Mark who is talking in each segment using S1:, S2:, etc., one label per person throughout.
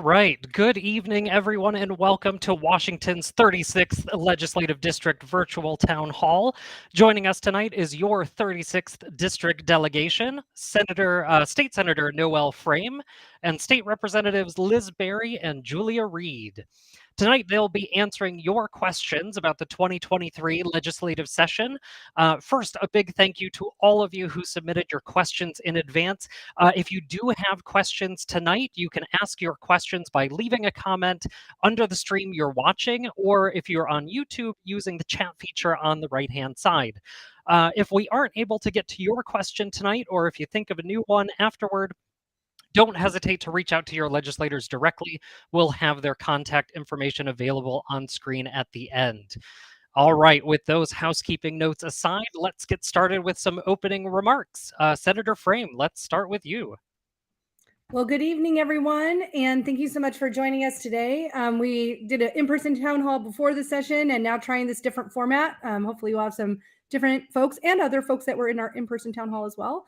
S1: right. Good evening, everyone, and welcome to Washington's 36th Legislative District Virtual Town Hall. Joining us tonight is your 36th District delegation, State Senator Noel Frame, and State Representatives Liz Berry and Julia Reed. Tonight, they'll be answering your questions about the 2023 legislative session. First, a big thank you to all of you who submitted your questions in advance. If you do have questions tonight, you can ask your questions by leaving a comment under the stream you're watching, or if you're on YouTube, using the chat feature on the right-hand side. If we aren't able to get to your question tonight, or if you think of a new one afterward, don't hesitate to reach out to your legislators directly. We'll have their contact information available on screen at the end. All right, with those housekeeping notes aside, let's get started with some opening remarks. Senator Frame, let's start with you.
S2: Well, good evening, everyone, and thank you so much for joining us today. We did an in-person town hall before the session and now trying this different format. Hopefully we'll have some different folks and other folks that were in our in-person town hall as well.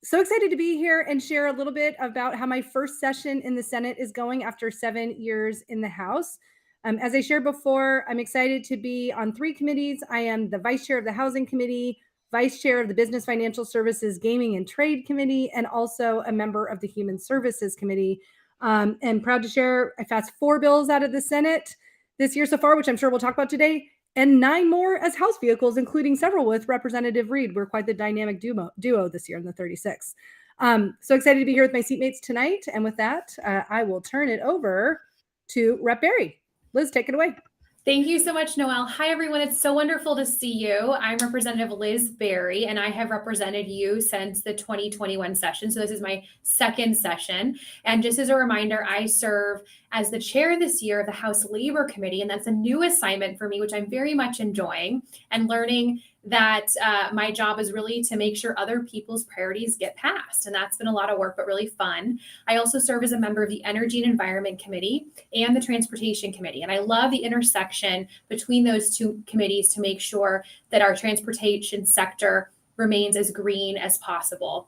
S2: So excited to be here and share a little bit about how my first session in the Senate is going after 7 years in the House. As I shared before, I'm excited to be on 3 committees. I am the vice chair of the Housing Committee, vice chair of the Business Financial Services Gaming and Trade Committee, and also a member of the Human Services Committee. And proud to share, I passed 4 bills out of the Senate this year so far, which I'm sure we'll talk about today, and 9 more as House vehicles, including several with Representative Reed. We're quite the dynamic duo this year in the 36. So excited to be here with my seatmates tonight. And with that, I will turn it over to Rep. Berry. Liz, take it away.
S3: Thank you so much, Noel. Hi, everyone. It's so wonderful to see you. I'm Representative Liz Berry, and I have represented you since the 2021 session. So this is my second session. And just as a reminder, I serve as the chair this year of the House Labor Committee, and that's a new assignment for me, which I'm very much enjoying, and learning that my job is really to make sure other people's priorities get passed. And that's been a lot of work, but really fun. I also serve as a member of the Energy and Environment Committee and the Transportation Committee. And I love the intersection between those 2 committees to make sure that our transportation sector remains as green as possible.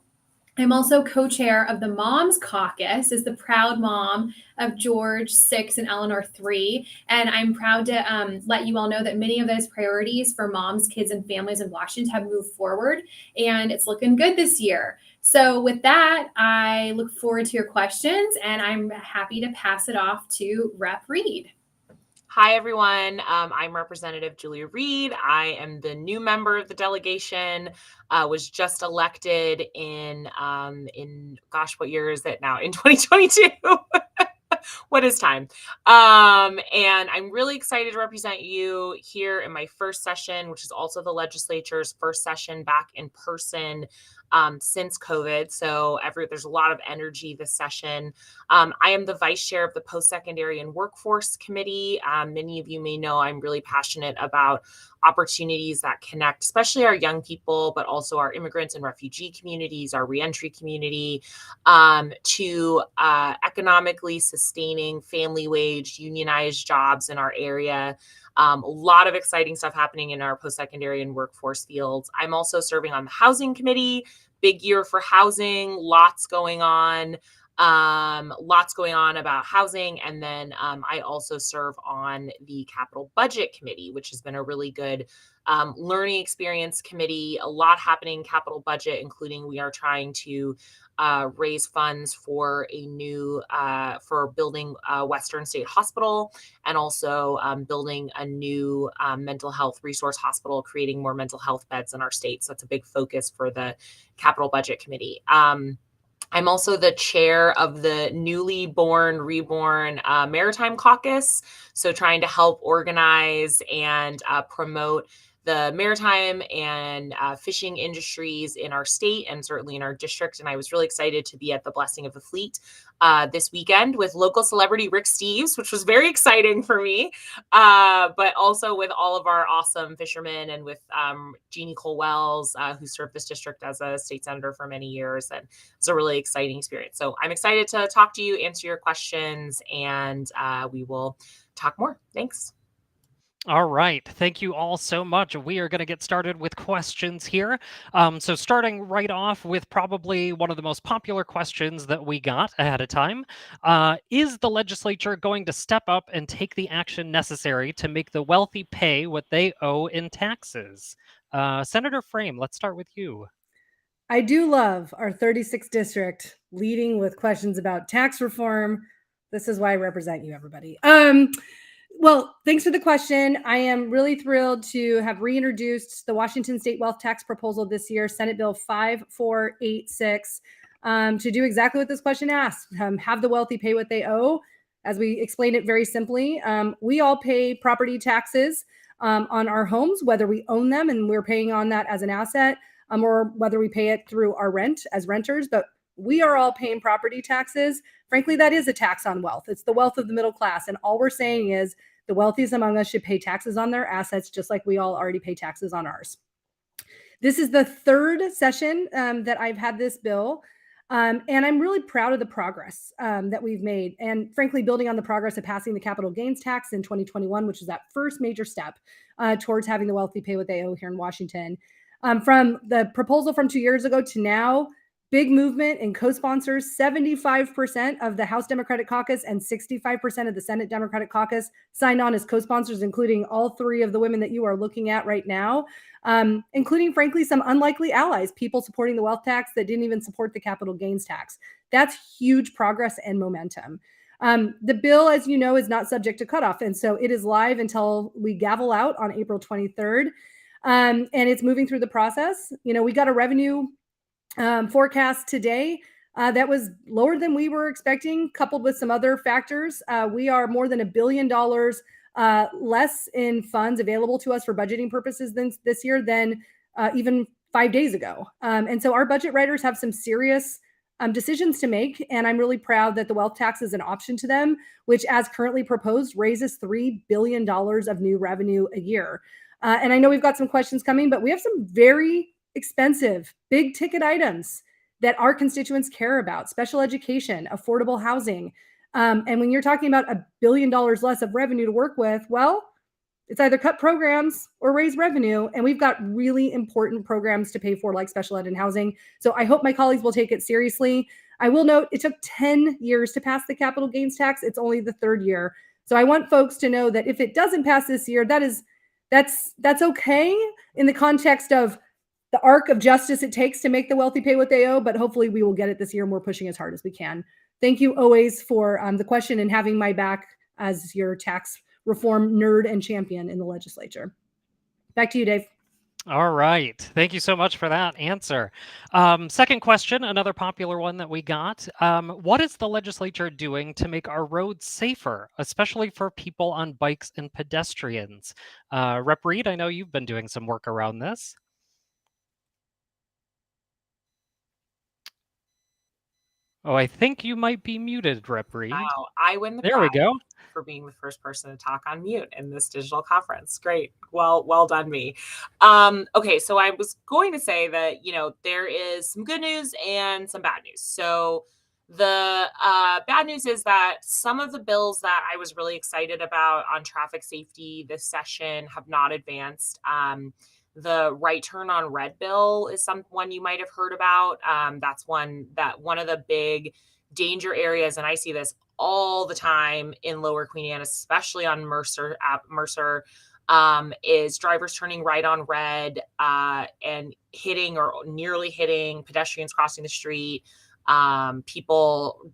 S3: I'm also co-chair of the Moms Caucus, as the proud mom of George 6 and Eleanor 3. And I'm proud to let you all know that many of those priorities for moms, kids, and families in Washington have moved forward, and it's looking good this year. So with that, I look forward to your questions, and I'm happy to pass it off to Rep. Reed.
S4: Hi, everyone. I'm Representative Julia Reed. I am the new member of the delegation. Was just elected in gosh, what year is it now? In 2022. What is time? And I'm really excited to represent you here in my first session, which is also the legislature's first session back in person since COVID. So there's a lot of energy this session. I am the vice chair of the Post-Secondary and Workforce Committee. Many of you may know I'm really passionate about opportunities that connect, especially our young people, but also our immigrants and refugee communities, our reentry community, to economically sustaining family wage, unionized jobs in our area. A lot of exciting stuff happening in our post-secondary and workforce fields. I'm also serving on the Housing Committee. Big year for housing, lots going on about housing. And then I also serve on the Capital Budget Committee, which has been a really good learning experience committee. A lot happening in capital budget, including we are trying to raise funds for a new for building Western State Hospital, and also building a new mental health resource hospital, creating more mental health beds in our state. So that's a big focus for the Capital Budget Committee. I'm also the chair of the reborn Maritime Caucus. So trying to help organize and promote the maritime and fishing industries in our state and certainly in our district. And I was really excited to be at the Blessing of the Fleet this weekend with local celebrity Rick Steves, which was very exciting for me, but also with all of our awesome fishermen and with Jeannie Cole Wells, who served this district as a state senator for many years. And it's a really exciting experience. So I'm excited to talk to you, answer your questions, and we will talk more. Thanks.
S1: All right. Thank you all so much. We are going to get started with questions here. So, starting right off with probably one of the most popular questions that we got ahead of time, is the legislature going to step up and take the action necessary to make the wealthy pay what they owe in taxes? Senator Frame, let's start with you.
S2: I do love our 36th district leading with questions about tax reform. This is why I represent you, everybody. Well, thanks for the question. I am really thrilled to have reintroduced the Washington State Wealth Tax Proposal this year, Senate Bill 5486, to do exactly what this question asks, have the wealthy pay what they owe. As we explained it very simply, we all pay property taxes on our homes, whether we own them and we're paying on that as an asset, or whether we pay it through our rent as renters, but we are all paying property taxes. Frankly, that is a tax on wealth. It's the wealth of the middle class. And all we're saying is the wealthiest among us should pay taxes on their assets, just like we all already pay taxes on ours. This is the third session that I've had this bill. And I'm really proud of the progress that we've made. And frankly, building on the progress of passing the capital gains tax in 2021, which is that first major step towards having the wealthy pay what they owe here in Washington. From the proposal from 2 years ago to now, big movement and co-sponsors. 75% of the House Democratic Caucus and 65% of the Senate Democratic Caucus signed on as co-sponsors, including all three of the women that you are looking at right now, including, frankly, some unlikely allies, people supporting the wealth tax that didn't even support the capital gains tax. That's huge progress and momentum. The bill, as you know, is not subject to cutoff, and so it is live until we gavel out on April 23rd, and it's moving through the process. You know, we got a revenue forecast today that was lower than we were expecting, coupled with some other factors. We are more than $1 billion less in funds available to us for budgeting purposes this year than even 5 days ago. And so our budget writers have some serious decisions to make. And I'm really proud that the wealth tax is an option to them, which, as currently proposed, raises $3 billion of new revenue a year. And I know we've got some questions coming, but we have some very expensive, big ticket items that our constituents care about: special education, affordable housing. And when you're talking about $1 billion less of revenue to work with, well, it's either cut programs or raise revenue. And we've got really important programs to pay for, like special ed and housing. So I hope my colleagues will take it seriously. I will note it took 10 years to pass the capital gains tax. It's only the third year. So I want folks to know that if it doesn't pass this year, that's okay in the context of the arc of justice it takes to make the wealthy pay what they owe, but hopefully we will get it this year, and we're pushing as hard as we can. Thank you always for the question and having my back as your tax reform nerd and champion in the legislature. Back to you, Dave.
S1: All right. Thank you so much for that answer. Second question, another popular one that we got. What is the legislature doing to make our roads safer, especially for people on bikes and pedestrians? Rep. Reed, I know you've been doing some work around this. Oh, I think you might be muted, Rep. Reed.
S4: Wow, I win the
S1: There we
S4: prize
S1: go.
S4: for being the first person to talk on mute in this digital conference. Great. Well done, me. Okay, so I was going to say that, there is some good news and some bad news. So the bad news is that some of the bills that I was really excited about on traffic safety this session have not advanced. The right turn on red bill is one you might have heard about. That's one of the big danger areas, and I see this all the time in Lower Queen Anne, especially on Mercer, is drivers turning right on red and hitting or nearly hitting pedestrians crossing the street, people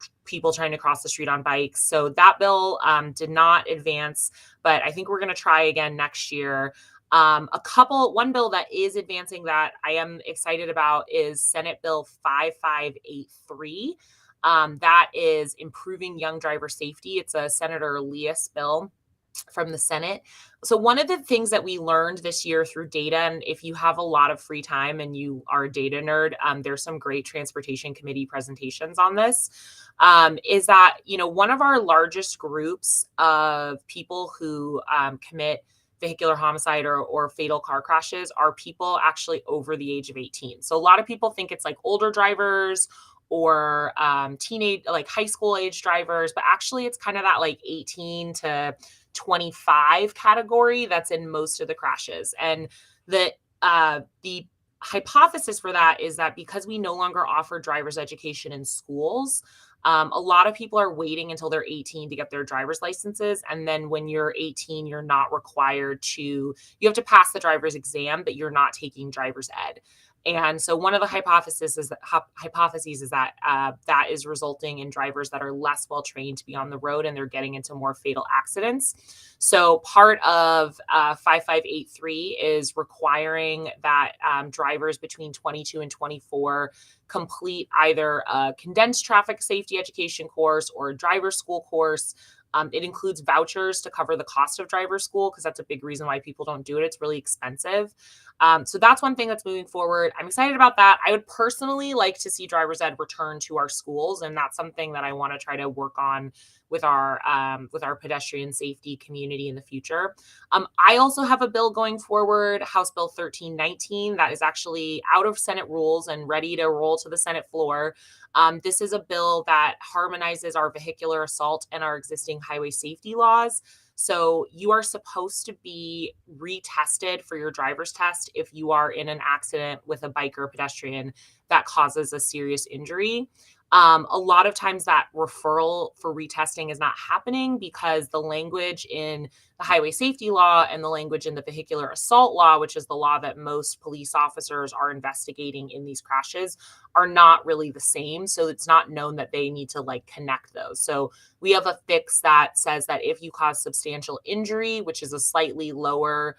S4: trying to cross the street on bikes. So that bill did not advance, but I think we're going to try again next year. One bill that is advancing that I am excited about is Senate Bill 5583. That is improving young driver safety. It's a Senator Elias bill from the Senate. So one of the things that we learned this year through data, and if you have a lot of free time and you are a data nerd, there's some great transportation committee presentations on this, is that, one of our largest groups of people who commit vehicular homicide or fatal car crashes are people actually over the age of 18. So a lot of people think it's like older drivers or teenage, like high school age drivers, but actually it's kind of that like 18 to 25 category that's in most of the crashes. And the hypothesis for that is that because we no longer offer driver's education in schools, a lot of people are waiting until they're 18 to get their driver's licenses. And then when you're 18, you're not required to, you have to pass the driver's exam, but you're not taking driver's ed. And so one of the hypotheses is that that is resulting in drivers that are less well trained to be on the road, and they're getting into more fatal accidents. So part of 5583 is requiring that drivers between 22 and 24 complete either a condensed traffic safety education course or a driver's school course. It includes vouchers to cover the cost of driver's school, because that's a big reason why people don't do it. It's really expensive. So that's one thing that's moving forward. I'm excited about that. I would personally like to see driver's ed return to our schools, and that's something that I want to try to work on with our pedestrian safety community in the future. I also have a bill going forward, House Bill 1319, that is actually out of Senate rules and ready to roll to the Senate floor. This is a bill that harmonizes our vehicular assault and our existing highway safety laws. So you are supposed to be retested for your driver's test if you are in an accident with a biker or pedestrian that causes a serious injury. A lot of times that referral for retesting is not happening because the language in the highway safety law and the language in the vehicular assault law, which is the law that most police officers are investigating in these crashes, are not really the same. So it's not known that they need to connect those. So we have a fix that says that if you cause substantial injury, which is a slightly lower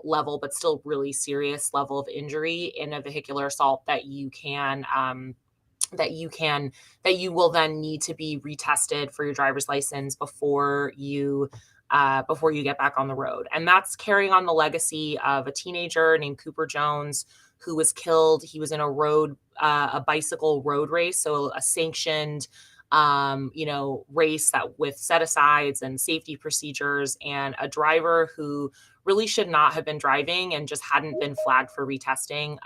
S4: level, but still really serious level of injury in a vehicular assault, that you will then need to be retested for your driver's license before you get back on the road. And that's carrying on the legacy of a teenager named Cooper Jones, who was killed. He was in a bicycle road race, so a sanctioned race that with set-asides and safety procedures, and a driver who really should not have been driving and just hadn't been flagged for retesting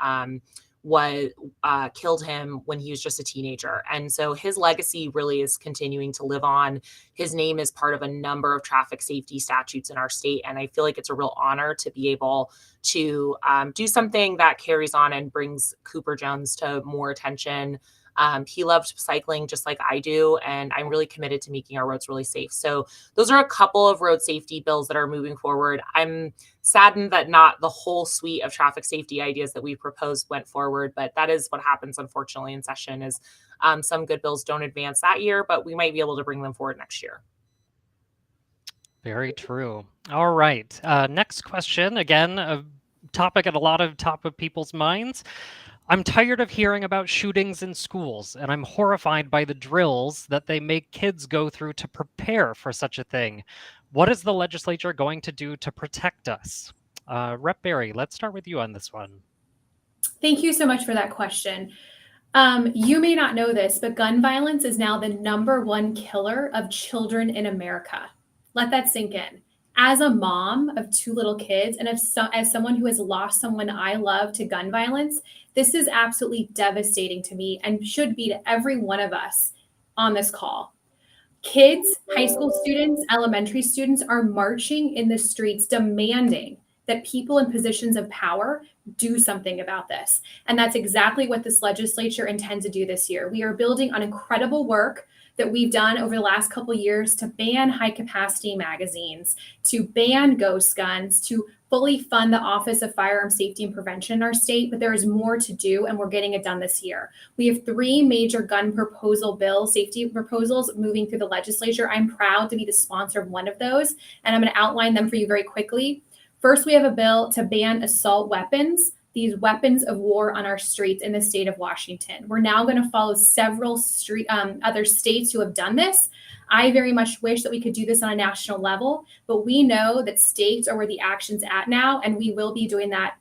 S4: killed him when he was just a teenager. And so his legacy really is continuing to live on. His name is part of a number of traffic safety statutes in our state. And I feel like it's a real honor to be able to do something that carries on and brings Cooper Jones to more attention. He loved cycling just like I do, and I'm really committed to making our roads really safe. So those are a couple of road safety bills that are moving forward. I'm saddened that not the whole suite of traffic safety ideas that we proposed went forward, but that is what happens, unfortunately, in session is some good bills don't advance that year, but we might be able to bring them forward next year.
S1: Very true. All right. Next question, again, a topic at a lot of top of people's minds. I'm tired of hearing about shootings in schools, and I'm horrified by the drills that they make kids go through to prepare for such a thing. What is the legislature going to do to protect us? Rep. Berry, let's start with you on this one.
S3: Thank you so much for that question. You may not know this, but gun violence is now the #1 killer of children in America. Let that sink in. As a mom of 2 little kids, and as someone who has lost someone I love to gun violence, this is absolutely devastating to me and should be to every one of us on this call. Kids, high school students, elementary students are marching in the streets demanding that people in positions of power do something about this. And that's exactly what this legislature intends to do this year. We are building on incredible work that we've done over the last couple of years to ban high capacity magazines, to ban ghost guns, to fully fund the Office of Firearm Safety and Prevention in our state, but there is more to do, and we're getting it done this year. We have 3 major gun safety proposals moving through the legislature. I'm proud to be the sponsor of one of those, and I'm going to outline them for you very quickly. First, we have a bill to ban assault weapons, these weapons of war on our streets in the state of Washington. We're now going to follow several other states who have done this. I very much wish that we could do this on a national level, but we know that states are where the action's at now, and we will be doing that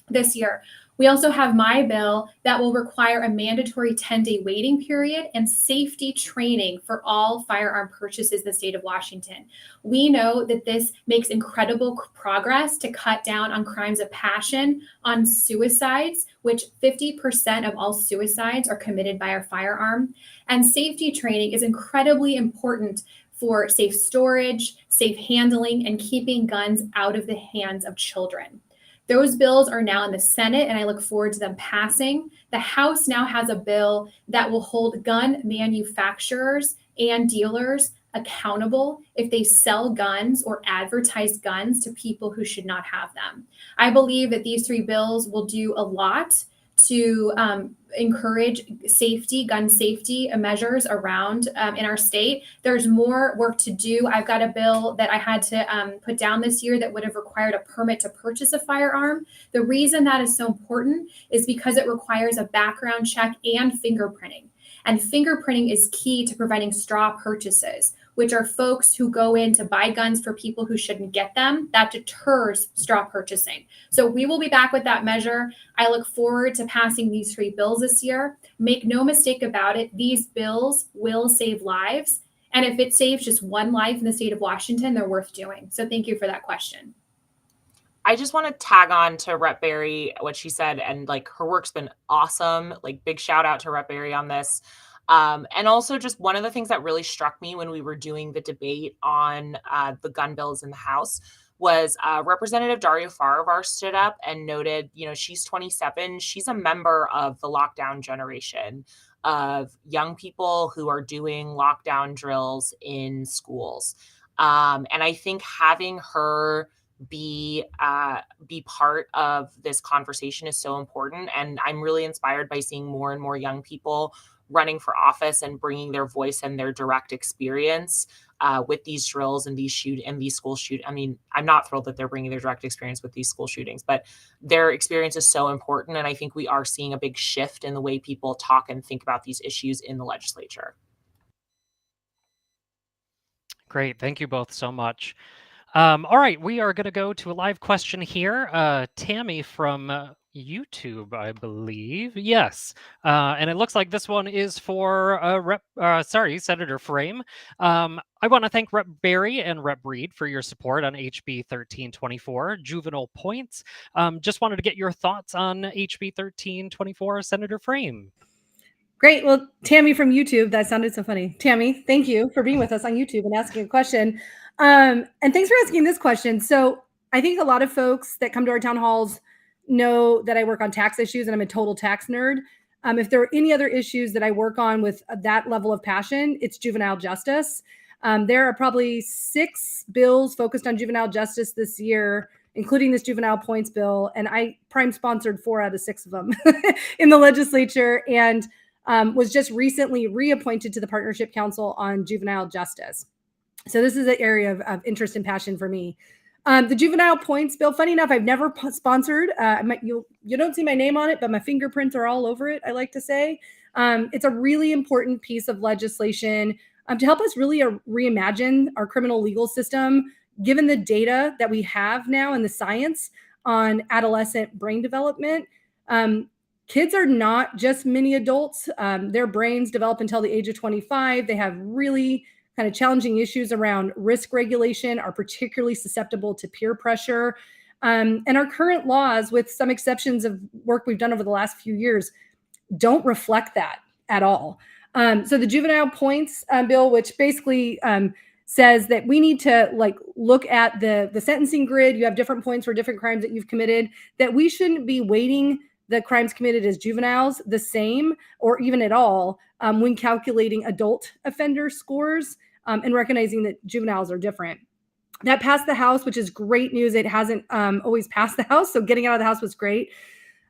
S3: this year. We also have my bill that will require a mandatory 10-day waiting period and safety training for all firearm purchases in the state of Washington. We know that this makes incredible progress to cut down on crimes of passion, on suicides, which 50% of all suicides are committed by a firearm. And safety training is incredibly important for safe storage, safe handling, and keeping guns out of the hands of children. Those bills are now in the Senate, and I look forward to them passing. The House now has a bill that will hold gun manufacturers and dealers accountable if they sell guns or advertise guns to people who should not have them. I believe that these three bills will do a lot to encourage safety, gun safety measures around in our state. There's more work to do. I've got a bill that I had to put down this year that would have required a permit to purchase a firearm. The reason that is so important is because it requires a background check and fingerprinting. And fingerprinting is key to preventing straw purchases, which are folks who go in to buy guns for people who shouldn't get them. That deters straw purchasing. So we will be back with that measure. I look forward to passing these three bills this year. Make no mistake about it, these bills will save lives. And if it saves just one life in the state of Washington, they're worth doing. So thank you for that question.
S4: I just want to tag on to Rep. Berry, what she said, and like her work's been awesome. Like big shout out to Rep. Berry on this. And also just one of the things that really struck me when we were doing the debate on the gun bills in the House was Representative Daria Farivar stood up and noted, she's 27. She's a member of the lockdown generation of young people who are doing lockdown drills in schools. And I think having her be part of this conversation is so important. And I'm really inspired by seeing more and more young people running for office and bringing their voice and their direct experience with these drills and these school shoot. I mean, I'm not thrilled that they're bringing their direct experience with these school shootings, but their experience is so important. And I think we are seeing a big shift in the way people talk and think about these issues in the legislature.
S1: Great. Thank you both so much. All right, we are going to go to a live question here. Tammy from YouTube, I believe. Yes. And it looks like this one is for Senator Frame. I want to thank Rep. Berry and Rep. Reed for your support on HB 1324, juvenile points. Just wanted to get your thoughts on HB 1324, Senator Frame.
S2: Great. Well, Tammy from YouTube, that sounded so funny. Tammy, thank you for being with us on YouTube and asking a question. And thanks for asking this question. So I think a lot of folks that come to our town halls know that I work on tax issues and I'm a total tax nerd. If there are any other issues that I work on with that level of passion, it's juvenile justice. There are probably 6 bills focused on juvenile justice this year, including this juvenile points bill. And I prime sponsored 4 out of 6 of them in the legislature and was just recently reappointed to the Partnership Council on Juvenile Justice. So this is an area of interest and passion for me. The juvenile points bill, funny enough, I've never sponsored. You don't see my name on it, but my fingerprints are all over it, I like to say. It's a really important piece of legislation to help us really reimagine our criminal legal system, given the data that we have now and the science on adolescent brain development. Kids are not just mini adults. Their brains develop until the age of 25. They have really kind of challenging issues around risk regulation, are particularly susceptible to peer pressure. And our current laws, with some exceptions of work we've done over the last few years, don't reflect that at all. So the juvenile points bill, which basically says that we need to look at the sentencing grid. You have different points for different crimes that you've committed, that we shouldn't be weighting the crimes committed as juveniles the same or even at all when calculating adult offender scores and recognizing that juveniles are different. That passed the House, which is great news. It hasn't always passed the House, so getting out of the House was great.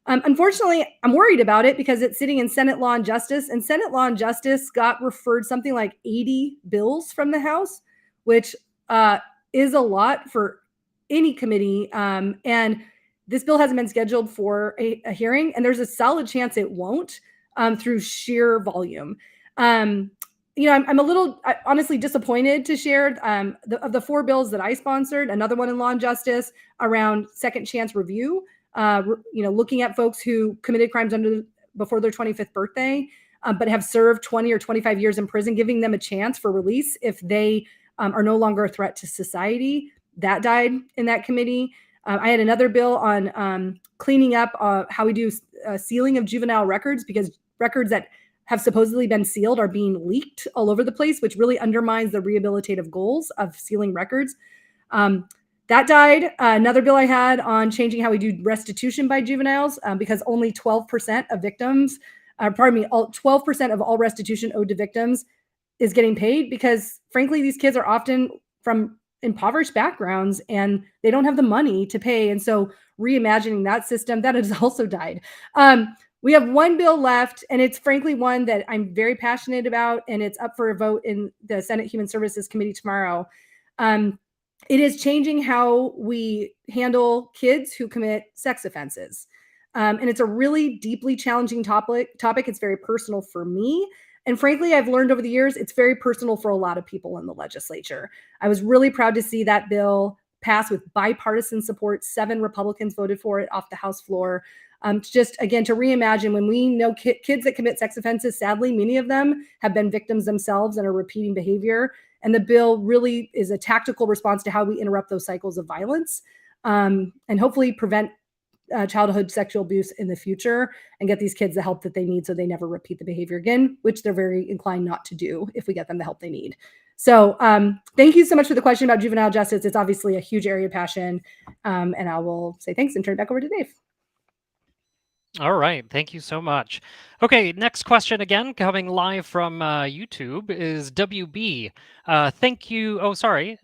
S2: Unfortunately, I'm worried about it because it's sitting in Senate Law and Justice, and Senate Law and Justice got referred something like 80 bills from the House, which is a lot for any committee. And this bill hasn't been scheduled for a hearing, and there's a solid chance it won't through sheer volume. I'm a little honestly disappointed to share of the 4 bills that I sponsored, another one in Law and Justice around second chance review, looking at folks who committed crimes before their 25th birthday, but have served 20 or 25 years in prison, giving them a chance for release if they are no longer a threat to society. That died in that committee. I had another bill on cleaning up how we do sealing of juvenile records, because records that have supposedly been sealed are being leaked all over the place, which really undermines the rehabilitative goals of sealing records. That died. Another bill I had on changing how we do restitution by juveniles, because only 12% of victims, 12% of all restitution owed to victims is getting paid, because frankly, these kids are often from impoverished backgrounds and they don't have the money to pay. And so reimagining that system, that has also died. We have one bill left, and it's frankly one that I'm very passionate about, and it's up for a vote in the Senate Human Services Committee tomorrow. It is changing how we handle kids who commit sex offenses. And it's a really deeply challenging topic. It's very personal for me. And frankly, I've learned over the years, it's very personal for a lot of people in the legislature. I was really proud to see that bill pass with bipartisan support. 7 Republicans voted for it off the House floor. Just again, to reimagine, when we know kids that commit sex offenses, sadly, many of them have been victims themselves and are repeating behavior. And the bill really is a tactical response to how we interrupt those cycles of violence, and hopefully prevent childhood sexual abuse in the future and get these kids the help that they need so they never repeat the behavior again, which they're very inclined not to do if we get them the help they need. So thank you so much for the question about juvenile justice. It's obviously a huge area of passion. And I will say thanks and turn it back over to Dave.
S1: All right. Thank you so much. Okay. Next question again, coming live from YouTube, is WB. Thank you. Oh, sorry.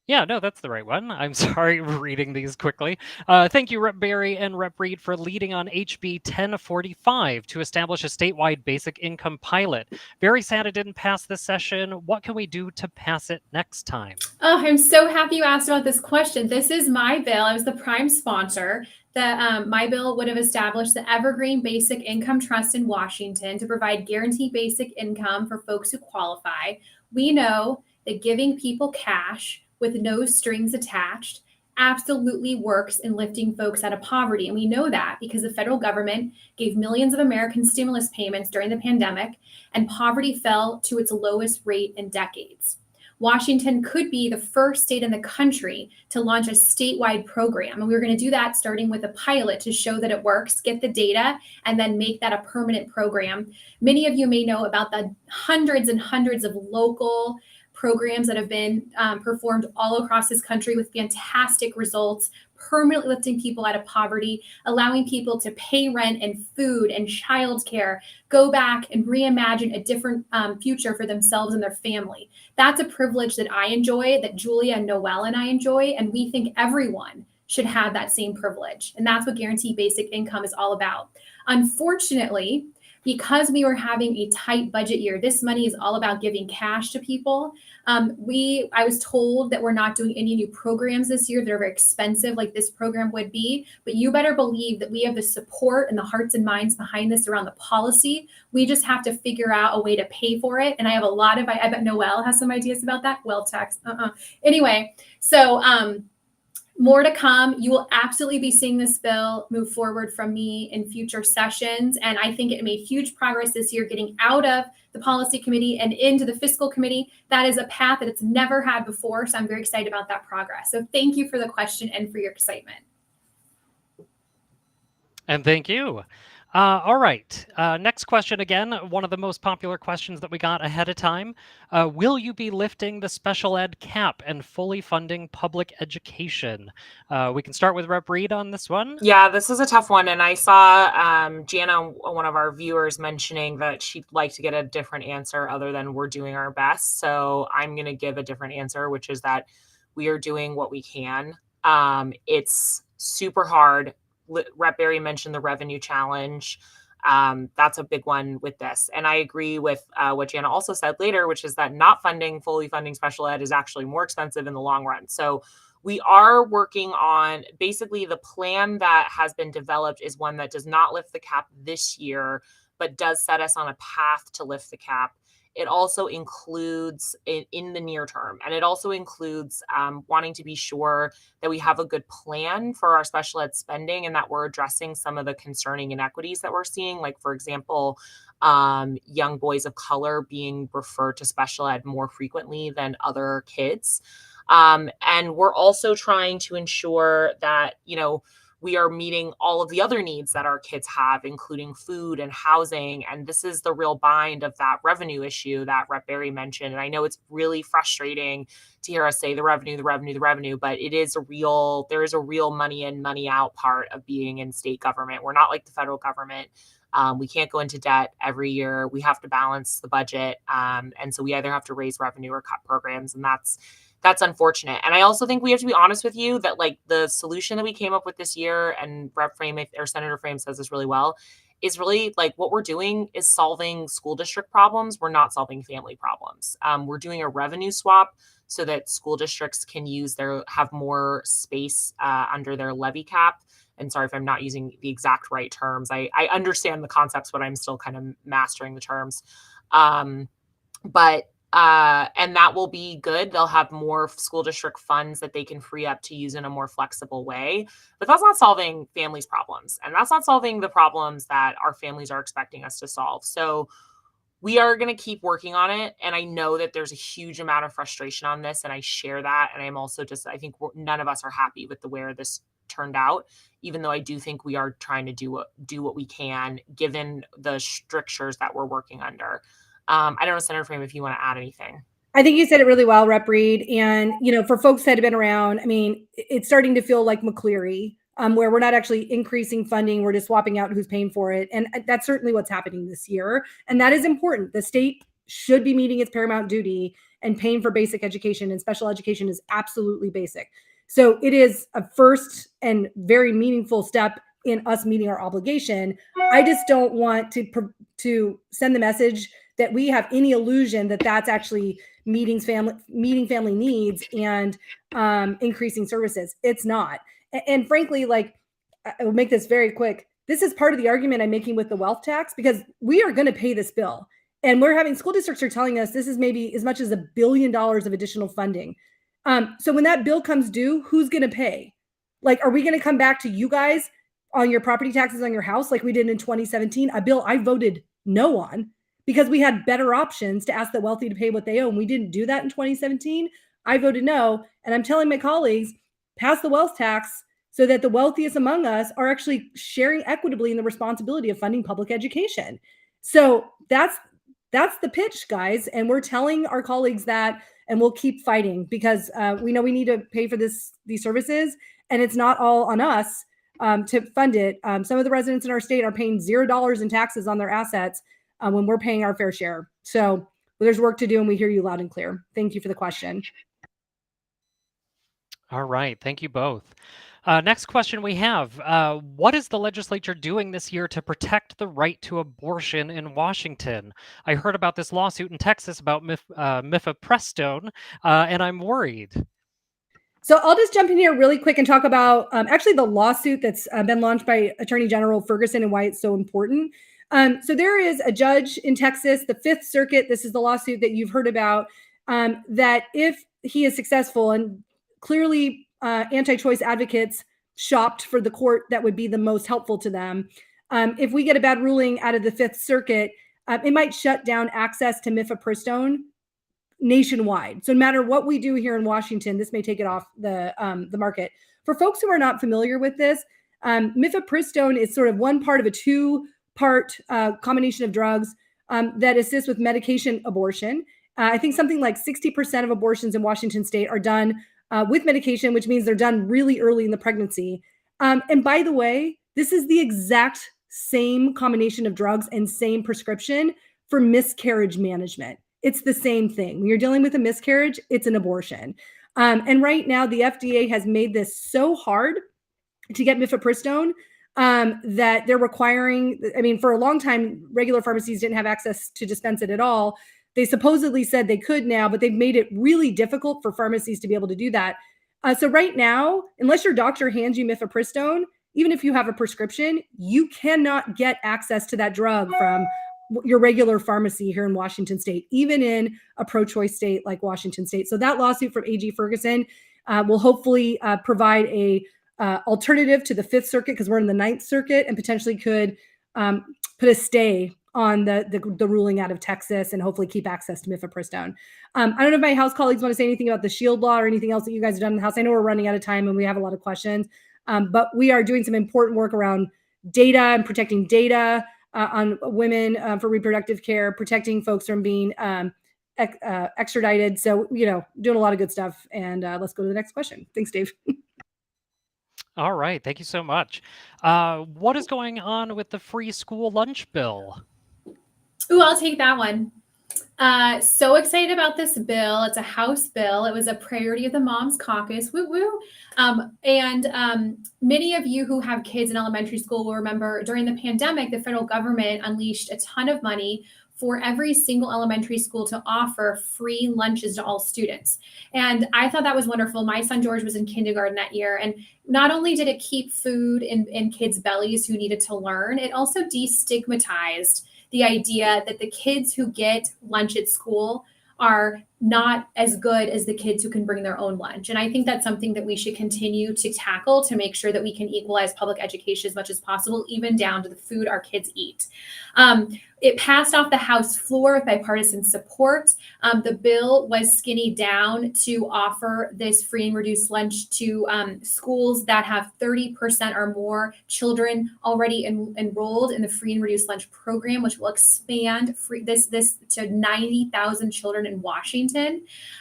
S1: Yeah, no, that's the right one. I'm sorry, reading these quickly. Thank you, Rep. Berry and Rep. Reed, for leading on HB 1045 to establish a statewide basic income pilot. Very sad it didn't pass this session. What can we do to pass it next time?
S3: Oh, I'm so happy you asked about this question. This is my bill. I was the prime sponsor. My bill would have established the Evergreen Basic Income Trust in Washington to provide guaranteed basic income for folks who qualify. We know that giving people cash with no strings attached absolutely works in lifting folks out of poverty. And we know that because the federal government gave millions of Americans stimulus payments during the pandemic, and poverty fell to its lowest rate in decades. Washington could be the first state in the country to launch a statewide program. And we're going to do that starting with a pilot to show that it works, get the data, and then make that a permanent program. Many of you may know about the hundreds and hundreds of local programs that have been performed all across this country with fantastic results, permanently lifting people out of poverty, allowing people to pay rent and food and childcare, go back and reimagine a different future for themselves and their family. That's a privilege that I enjoy, that Julia and Noelle and I enjoy, and we think everyone should have that same privilege. And that's what Guaranteed Basic Income is all about. Unfortunately, because we were having a tight budget year, this money is all about giving cash to people. I was told that we're not doing any new programs this year that are very expensive like this program would be, but you better believe that we have the support and the hearts and minds behind this around the policy. We just have to figure out a way to pay for it. And I have a lot of, I bet Noelle has some ideas about that. Well, text. Anyway, so more to come. You will absolutely be seeing this bill move forward from me in future sessions. And I think it made huge progress this year getting out of the policy committee and into the fiscal committee. That is a path that it's never had before. So I'm very excited about that progress. So thank you for the question and for your excitement.
S1: And thank you. All right. Next question again, one of the most popular questions that we got ahead of time. Will you be lifting the special ed cap and fully funding public education? We can start with Rep. Reed on this one.
S4: Yeah, this is a tough one. And I saw Jana, one of our viewers, mentioning that she'd like to get a different answer other than we're doing our best. So I'm going to give a different answer, which is that we are doing what we can. It's super hard. Rep. Berry mentioned the revenue challenge. That's a big one with this. And I agree with what Jana also said later, which is that not fully funding special ed is actually more expensive in the long run. So we are working on, basically the plan that has been developed is one that does not lift the cap this year, but does set us on a path to lift the cap. It also includes in the near term, and it also includes wanting to be sure that we have a good plan for our special ed spending and that we're addressing some of the concerning inequities that we're seeing. Like, for example, young boys of color being referred to special ed more frequently than other kids. And we're also trying to ensure that, we are meeting all of the other needs that our kids have, including food and housing. And this is the real bind of that revenue issue that Rep. Berry mentioned. And I know it's really frustrating to hear us say the revenue, but there is a real money in, money out part of being in state government. We're not like the federal government. We can't go into debt every year. We have to balance the budget. And so we either have to raise revenue or cut programs. And that's unfortunate. And I also think we have to be honest with you that like the solution that we came up with this year, and Rep. Frame or Senator Frame says this really well, is really like what we're doing is solving school district problems. We're not solving family problems. We're doing a revenue swap so that school districts can have more space under their levy cap. And sorry if I'm not using the exact right terms. I understand the concepts, but I'm still kind of mastering the terms. And that will be good. They'll have more school district funds that they can free up to use in a more flexible way. But that's not solving families' problems. And that's not solving the problems that our families are expecting us to solve. So we are going to keep working on it. And I know that there's a huge amount of frustration on this. And I share that. And I'm also I think none of us are happy with the way this turned out, even though I do think we are trying to do what we can, given the strictures that we're working under. I don't know, Senator Frame, if you want to add anything.
S2: I think you said it really well, Rep. Reed. And, for folks that have been around, I mean, it's starting to feel like McCleary, where we're not actually increasing funding. We're just swapping out who's paying for it. And that's certainly what's happening this year. And that is important. The state should be meeting its paramount duty and paying for basic education, and special education is absolutely basic. So it is a first and very meaningful step in us meeting our obligation. I just don't want to send the message that we have any illusion that that's actually meeting family needs and increasing services. It's not. And frankly, like, I will make this very quick. This is part of the argument I'm making with the wealth tax, because we are going to pay this bill. And school districts are telling us this is maybe as much as $1 billion of additional funding. So when that bill comes due, who's going to pay? Like, are we going to come back to you guys on your property taxes on your house like we did in 2017? A bill I voted no on, because we had better options to ask the wealthy to pay what they owe. And we didn't do that in 2017. I voted no. And I'm telling my colleagues, pass the wealth tax so that the wealthiest among us are actually sharing equitably in the responsibility of funding public education. So that's the pitch, guys. And we're telling our colleagues that, and we'll keep fighting, because we know we need to pay for these services, and it's not all on us to fund it. Some of the residents in our state are paying $0 in taxes on their assets when we're paying our fair share. So there's work to do, and we hear you loud and clear. Thank you for the question.
S1: All right. Thank you both. Next question we have. What is the legislature doing this year to protect the right to abortion in Washington? I heard about this lawsuit in Texas about mifepristone, and I'm worried.
S2: So I'll just jump in here really quick and talk about actually the lawsuit that's been launched by Attorney General Ferguson and why it's so important. So there is a judge in Texas, the Fifth Circuit. This is the lawsuit that you've heard about, that if he is successful, and clearly anti-choice advocates shopped for the court that would be the most helpful to them. If we get a bad ruling out of the Fifth Circuit, it might shut down access to mifepristone nationwide. So no matter what we do here in Washington, this may take it off the market. For folks who are not familiar with this, mifepristone is sort of one part of a two-part combination of drugs that assist with medication abortion. I think something like 60% of abortions in Washington state are done with medication, which means they're done really early in the pregnancy. And by the way, this is the exact same combination of drugs and same prescription for miscarriage management. It's the same thing. When you're dealing with a miscarriage, it's an abortion. And right now, the FDA has made this so hard to get mifepristone that they're requiring, for a long time, regular pharmacies didn't have access to dispense it at all. They supposedly said they could now, but they've made it really difficult for pharmacies to be able to do that. So right now, unless your doctor hands you mifepristone, even if you have a prescription, you cannot get access to that drug from your regular pharmacy here in Washington state, even in a pro-choice state like Washington state. So that lawsuit from AG Ferguson will hopefully provide a alternative to the Fifth Circuit, because we're in the Ninth Circuit, and potentially could put a stay on the ruling out of Texas, and hopefully keep access to mifepristone. I don't know if my House colleagues want to say anything about the SHIELD law or anything else that you guys have done in the House. I know we're running out of time and we have a lot of questions. But we are doing some important work around data and protecting data on women for reproductive care, protecting folks from being extradited. So, doing a lot of good stuff. And let's go to the next question. Thanks, Dave.
S1: All right. Thank you so much. What is going on with the free school lunch bill?
S3: Ooh, I'll take that one. So excited about this bill. It's a House bill. It was a priority of the Moms Caucus. Woo woo. Many of you who have kids in elementary school will remember during the pandemic, the federal government unleashed a ton of money for every single elementary school to offer free lunches to all students. And I thought that was wonderful. My son George was in kindergarten that year. And not only did it keep food in kids' bellies who needed to learn, it also destigmatized the idea that the kids who get lunch at school are not as good as the kids who can bring their own lunch. And I think that's something that we should continue to tackle to make sure that we can equalize public education as much as possible, even down to the food our kids eat. It passed off the House floor with bipartisan support. The bill was skinny down to offer this free and reduced lunch to schools that have 30% or more children already enrolled in the free and reduced lunch program, which will expand this to 90,000 children in Washington.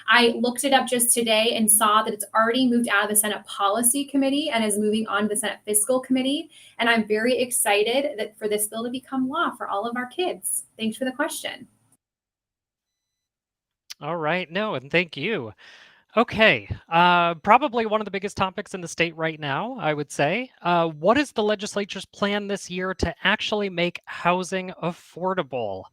S3: I looked it up just today and saw that it's already moved out of the Senate Policy Committee and is moving on to the Senate Fiscal Committee. And I'm very excited for this bill to become law for all of our kids. Thanks for the question.
S1: All right. No, and thank you. Okay. Probably one of the biggest topics in the state right now, I would say. What is the legislature's plan this year to actually make housing affordable?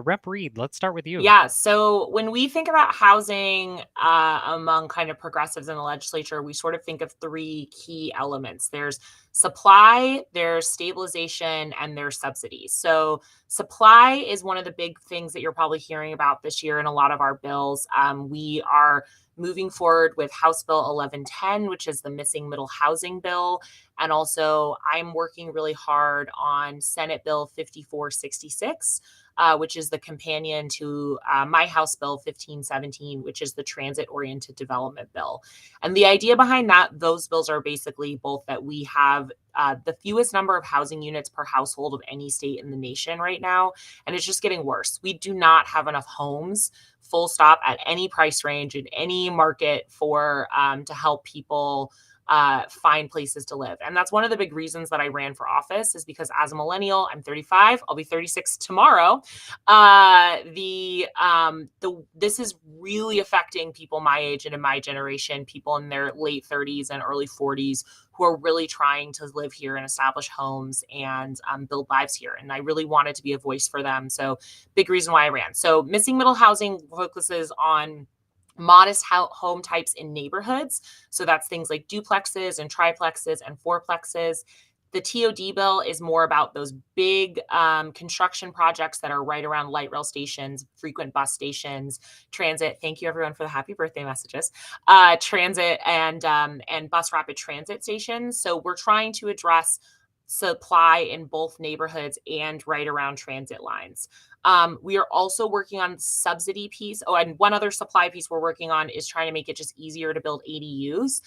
S1: Rep Reed, let's start with you.
S4: Yeah. So when we think about housing among kind of progressives in the legislature, we sort of think of three key elements. There's supply, there's stabilization, and there's subsidies. So supply is one of the big things that you're probably hearing about this year in a lot of our bills. We are moving forward with House Bill 1110, which is the missing middle housing bill. And also I'm working really hard on Senate Bill 5466. Which is the companion to my House Bill 1517, which is the transit-oriented development bill. And the idea behind those bills are basically both that we have the fewest number of housing units per household of any state in the nation right now, and it's just getting worse. We do not have enough homes, full stop, at any price range in any market for to help people find places to live. And that's one of the big reasons that I ran for office, is because as a millennial, I'm 35, I'll be 36 tomorrow. This is really affecting people my age and in my generation, people in their late 30s and early 40s who are really trying to live here and establish homes and build lives here. And I really wanted to be a voice for them. So big reason why I ran. So missing middle housing focuses on modest home types in neighborhoods. So that's things like duplexes and triplexes and fourplexes. The TOD bill is more about those big construction projects that are right around light rail stations, frequent bus stations, transit. Thank you everyone for the happy birthday messages. Transit and bus rapid transit stations. So we're trying to address supply in both neighborhoods and right around transit lines. We are also working on subsidy piece. Oh, and one other supply piece we're working on is trying to make it just easier to build ADUs.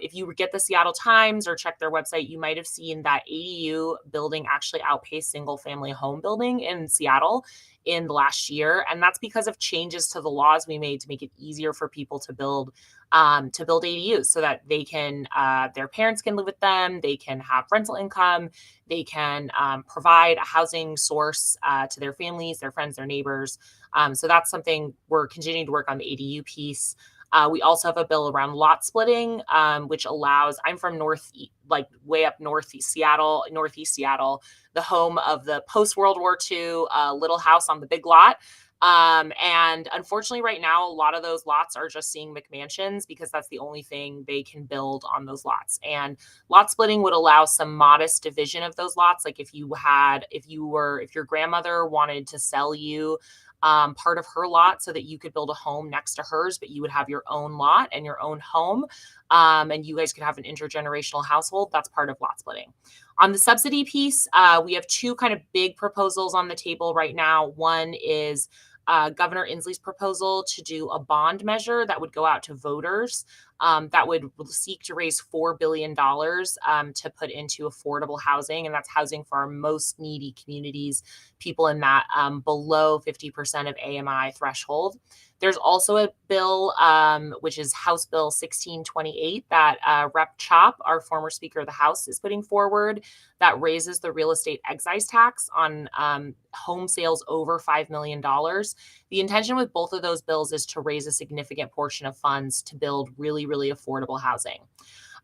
S4: If you get the Seattle Times or check their website, you might have seen that ADU building actually outpaced single family home building in Seattle in the last year. And that's because of changes to the laws we made to make it easier for people to build ADUs so that they can, their parents can live with them, they can have rental income, they can provide a housing source to their families, their friends, their neighbors. So that's something we're continuing to work on, the ADU piece. We also have a bill around lot splitting, which allows, I'm from way up northeast Seattle, the home of the post-World War II Little House on the Big Lot. And unfortunately right now, a lot of those lots are just seeing McMansions because that's the only thing they can build on those lots. And lot splitting would allow some modest division of those lots. Like if your grandmother wanted to sell you part of her lot so that you could build a home next to hers, but you would have your own lot and your own home, and you guys could have an intergenerational household. That's part of lot splitting. On the subsidy piece, we have two kind of big proposals on the table right now. One is Governor Inslee's proposal to do a bond measure that would go out to voters that would seek to raise $4 billion to put into affordable housing. And that's housing for our most needy communities, people in that below 50% of AMI threshold. There's also a bill, which is House Bill 1628, that Rep. Chop, our former Speaker of the House, is putting forward, that raises the real estate excise tax on home sales over $5 million. The intention with both of those bills is to raise a significant portion of funds to build really, really affordable housing.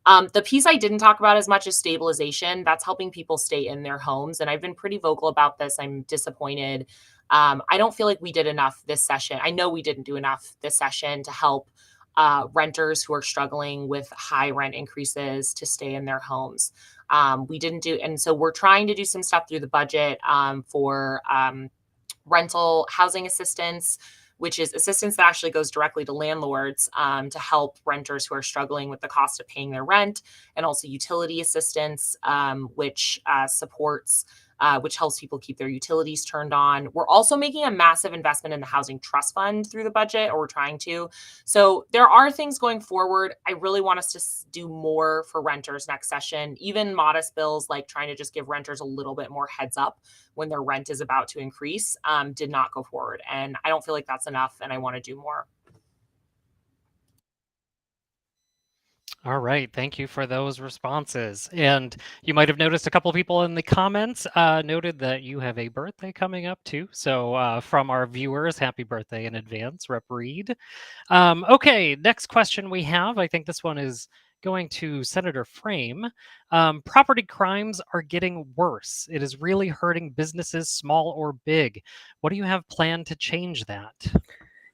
S4: The piece I didn't talk about as much is stabilization. That's helping people stay in their homes. And I've been pretty vocal about this. I'm disappointed. I don't feel like we did enough this session. I know we didn't do enough this session to help renters who are struggling with high rent increases to stay in their homes. We didn't do, and so we're trying to do some stuff through the budget for rental housing assistance, which is assistance that actually goes directly to landlords to help renters who are struggling with the cost of paying their rent, and also utility assistance, which supports which helps people keep their utilities turned on. We're also making a massive investment in the Housing Trust Fund through the budget, or we're trying to. So there are things going forward. I really want us to do more for renters next session, even modest bills like trying to just give renters a little bit more heads up when their rent is about to increase, did not go forward. And I don't feel like that's enough, and I want to do more.
S1: All right, thank you for those responses. And you might have noticed a couple of people in the comments noted that you have a birthday coming up too. So from our viewers, happy birthday in advance, Rep. Reed. Okay, next question we have. I think this one is going to Senator Frame. Property crimes are getting worse. It is really hurting businesses, small or big. What do you have planned to change that?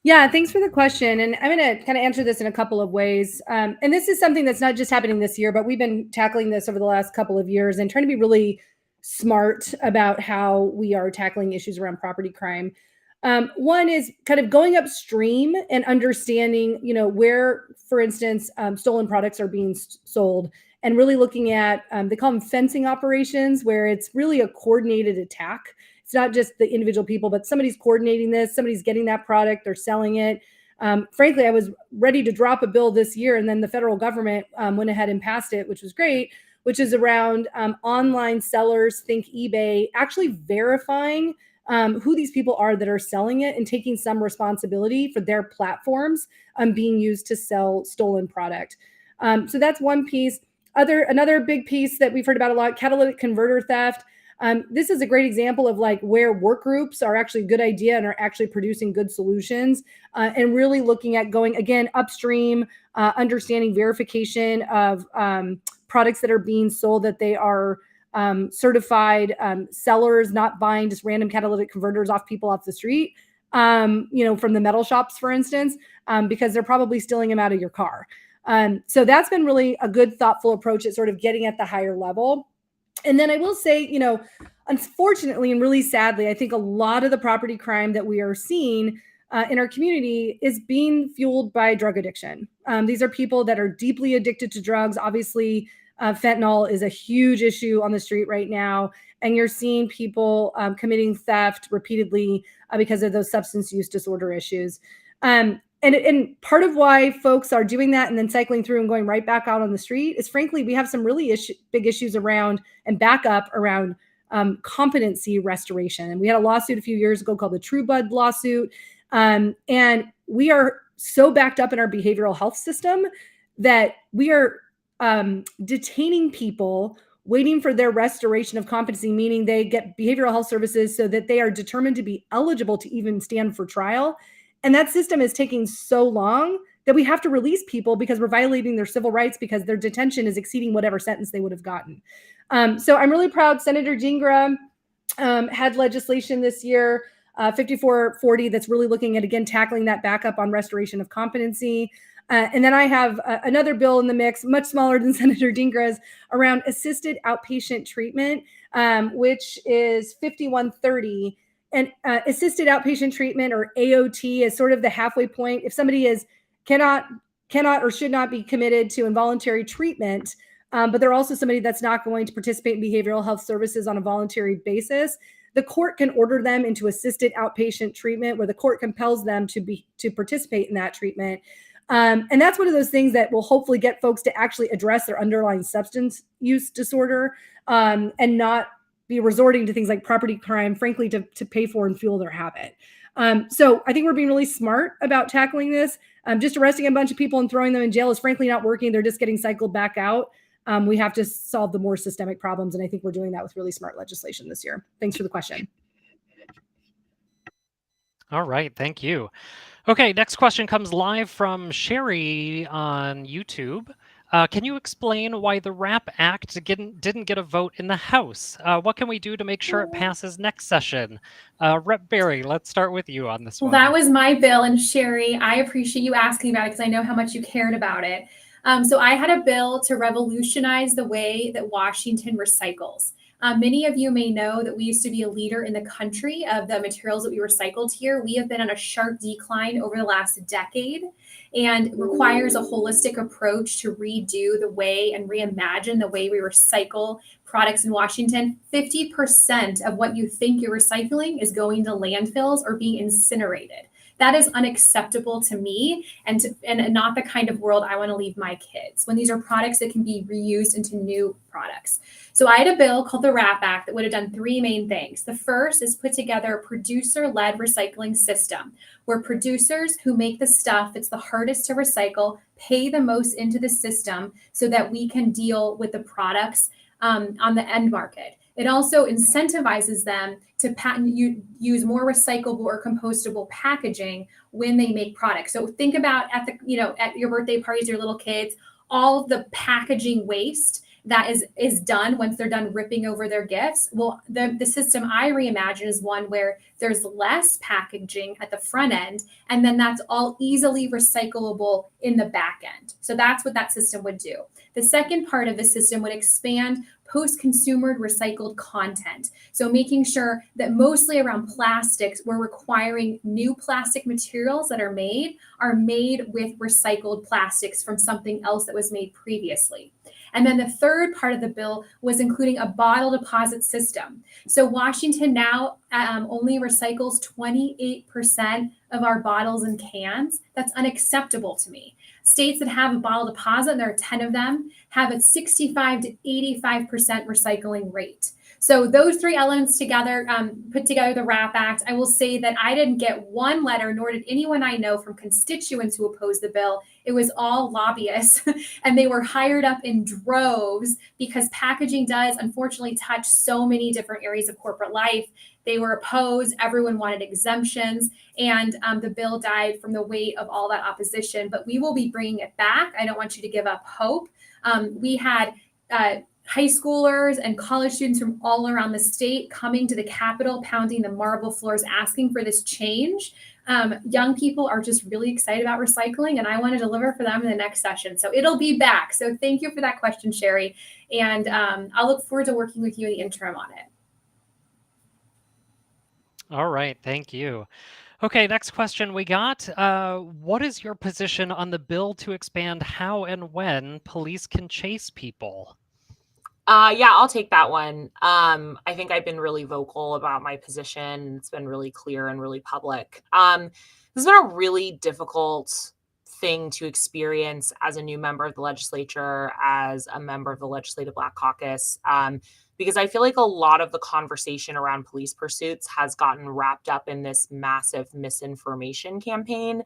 S2: Yeah, thanks for the question. And I'm going to kind of answer this in a couple of ways. And this is something that's not just happening this year, but we've been tackling this over the last couple of years and trying to be really smart about how we are tackling issues around property crime. One is kind of going upstream and understanding, where, for instance, stolen products are being sold, and really looking at, they call them fencing operations, where it's really a coordinated attack. It's not just the individual people, but somebody's coordinating this, somebody's getting that product, they're selling it. Frankly, I was ready to drop a bill this year, and then the federal government went ahead and passed it, which was great, which is around online sellers, think eBay, actually verifying who these people are that are selling it and taking some responsibility for their platforms being used to sell stolen product. So that's one piece. Another big piece that we've heard about a lot, catalytic converter theft. This is a great example of like where work groups are actually a good idea and are actually producing good solutions, and really looking at going again upstream, understanding verification of products that are being sold, that they are certified sellers, not buying just random catalytic converters off people off the street, from the metal shops, for instance, because they're probably stealing them out of your car. So that's been really a good, thoughtful approach at sort of getting at the higher level. And then I will say, unfortunately and really sadly, I think a lot of the property crime that we are seeing in our community is being fueled by drug addiction. These are people that are deeply addicted to drugs. Obviously, fentanyl is a huge issue on the street right now. And you're seeing people committing theft repeatedly because of those substance use disorder issues. And part of why folks are doing that and then cycling through and going right back out on the street is, frankly, we have some really big issues around and backup around competency restoration. And we had a lawsuit a few years ago called the True Blood lawsuit. And we are so backed up in our behavioral health system that we are detaining people waiting for their restoration of competency, meaning they get behavioral health services so that they are determined to be eligible to even stand for trial. And that system is taking so long that we have to release people because we're violating their civil rights because their detention is exceeding whatever sentence they would have gotten. So I'm really proud. Senator Gingras had legislation this year, 5440, that's really looking at, again, tackling that backup on restoration of competency. And then I have another bill in the mix, much smaller than Senator Gingras, around assisted outpatient treatment, which is 5130. And assisted outpatient treatment, or AOT, is sort of the halfway point. If somebody cannot or should not be committed to involuntary treatment, but they're also somebody that's not going to participate in behavioral health services on a voluntary basis, the court can order them into assisted outpatient treatment, where the court compels them to participate in that treatment. And that's one of those things that will hopefully get folks to actually address their underlying substance use disorder, and not be resorting to things like property crime, frankly, to pay for and fuel their habit. So I think we're being really smart about tackling this. Just arresting a bunch of people and throwing them in jail is frankly not working. They're just getting cycled back out. We have to solve the more systemic problems. And I think we're doing that with really smart legislation this year. Thanks for the question.
S1: All right, thank you. Okay, next question comes live from Sherry on YouTube. Can you explain why the RAP Act didn't get a vote in the House? What can we do to make sure it passes next session? Rep. Berry, let's start with you on this
S3: Well,
S1: one.
S3: that was my bill. And Sherry, I appreciate you asking about it because I know how much you cared about it. So I had a bill to revolutionize the way that Washington recycles. Many of you may know that we used to be a leader in the country of the materials that we recycled here. We have been on a sharp decline over the last decade, and requires a holistic approach to redo the way and reimagine the way we recycle products in Washington. 50% of what you think you're recycling is going to landfills or being incinerated. That is unacceptable to me, and not the kind of world I want to leave my kids when these are products that can be reused into new products. So I had a bill called the RAP Act that would have done three main things. The first is put together a producer-led recycling system where producers who make the stuff that's the hardest to recycle pay the most into the system so that we can deal with the products on the end market. It also incentivizes them to use more recyclable or compostable packaging when they make products. So think about at your birthday parties, your little kids, all of the packaging waste that is done once they're done ripping over their gifts. Well, the system I reimagine is one where there's less packaging at the front end, and then that's all easily recyclable in the back end. So that's what that system would do. The second part of the system would expand post-consumer recycled content. So making sure that mostly around plastics, we're requiring new plastic materials that are made with recycled plastics from something else that was made previously. And then the third part of the bill was including a bottle deposit system. So Washington now only recycles 28% of our bottles and cans. That's unacceptable to me. States that have a bottle deposit, and there are 10 of them, have a 65 to 85% recycling rate. So those three elements together put together the RAP Act. I will say that I didn't get one letter, nor did anyone I know from constituents who opposed the bill. It was all lobbyists, and they were hired up in droves because packaging does unfortunately touch so many different areas of corporate life. They were opposed. Everyone wanted exemptions, and the bill died from the weight of all that opposition. But we will be bringing it back. I don't want you to give up hope. We had high schoolers and college students from all around the state coming to the Capitol, pounding the marble floors, asking for this change. Young people are just really excited about recycling, and I want to deliver for them in the next session. So it'll be back. So thank you for that question, Sherry. And I'll look forward to working with you in the interim on it.
S1: All right, thank you. Okay, next question we got. What is your position on the bill to expand how and when police can chase people?
S4: Yeah, I'll take that one. I think I've been really vocal about my position. It's been really clear and really public. This has been a really difficult thing to experience as a new member of the legislature, as a member of the Legislative Black Caucus, because I feel like a lot of the conversation around police pursuits has gotten wrapped up in this massive misinformation campaign.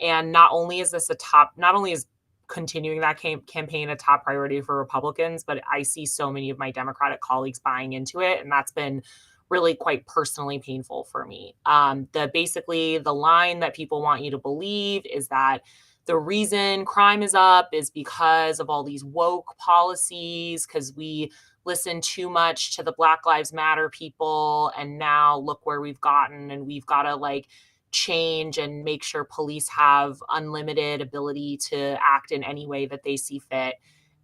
S4: And not only is continuing that campaign a top priority for Republicans, but I see so many of my Democratic colleagues buying into it, and that's been really quite personally painful for me. The line that people want you to believe is that the reason crime is up is because of all these woke policies, because we listen too much to the Black Lives Matter people, and now look where we've gotten, and we've got to change and make sure police have unlimited ability to act in any way that they see fit.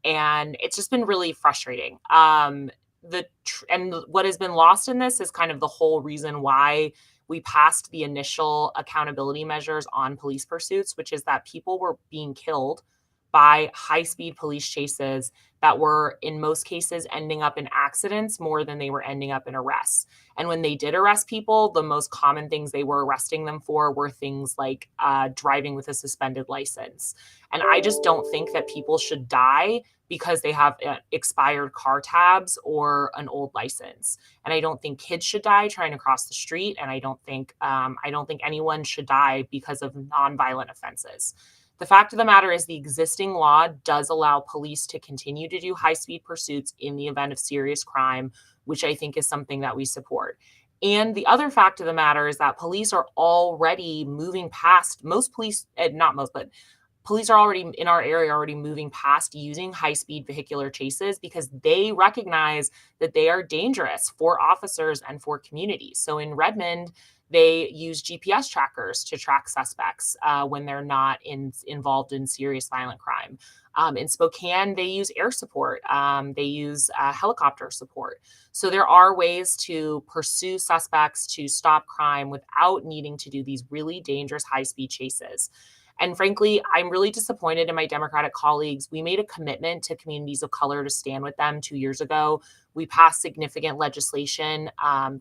S4: And it's just been really frustrating. And what has been lost in this is kind of the whole reason why we passed the initial accountability measures on police pursuits, which is that people were being killed by high-speed police chases that were, in most cases, ending up in accidents more than they were ending up in arrests. And when they did arrest people, the most common things they were arresting them for were things like driving with a suspended license. And I just don't think that people should die because they have expired car tabs or an old license. And I don't think kids should die trying to cross the street. And I don't think anyone should die because of nonviolent offenses. The fact of the matter is the existing law does allow police to continue to do high-speed pursuits in the event of serious crime, which I think is something that we support. And the other fact of the matter is that police are already moving past police are already in our area already moving past using high-speed vehicular chases because they recognize that they are dangerous for officers and for communities. So in Redmond, they use GPS trackers to track suspects when they're not involved in serious violent crime. In Spokane, they use air support. They use helicopter support. So there are ways to pursue suspects, to stop crime without needing to do these really dangerous high-speed chases. And frankly, I'm really disappointed in my Democratic colleagues. We made a commitment to communities of color to stand with them 2 years ago. We passed significant legislation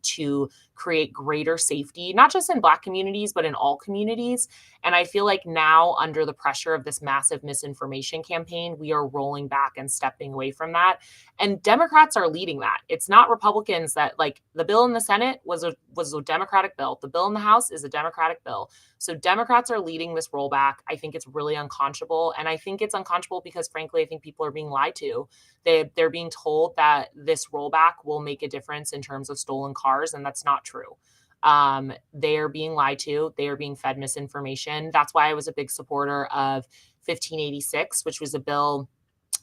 S4: to create greater safety, not just in Black communities, but in all communities. And I feel like now, under the pressure of this massive misinformation campaign, we are rolling back and stepping away from that. And Democrats are leading that. It's not Republicans that, like, the bill in the Senate was a Democratic bill. The bill in the House is a Democratic bill. So Democrats are leading this rollback. I think it's really unconscionable. And I think it's unconscionable because, frankly, I think people are being lied to. They're being told that this rollback will make a difference in terms of stolen cars, and that's not true. They are being lied to. They are being fed misinformation. That's why I was a big supporter of 1586, which was a bill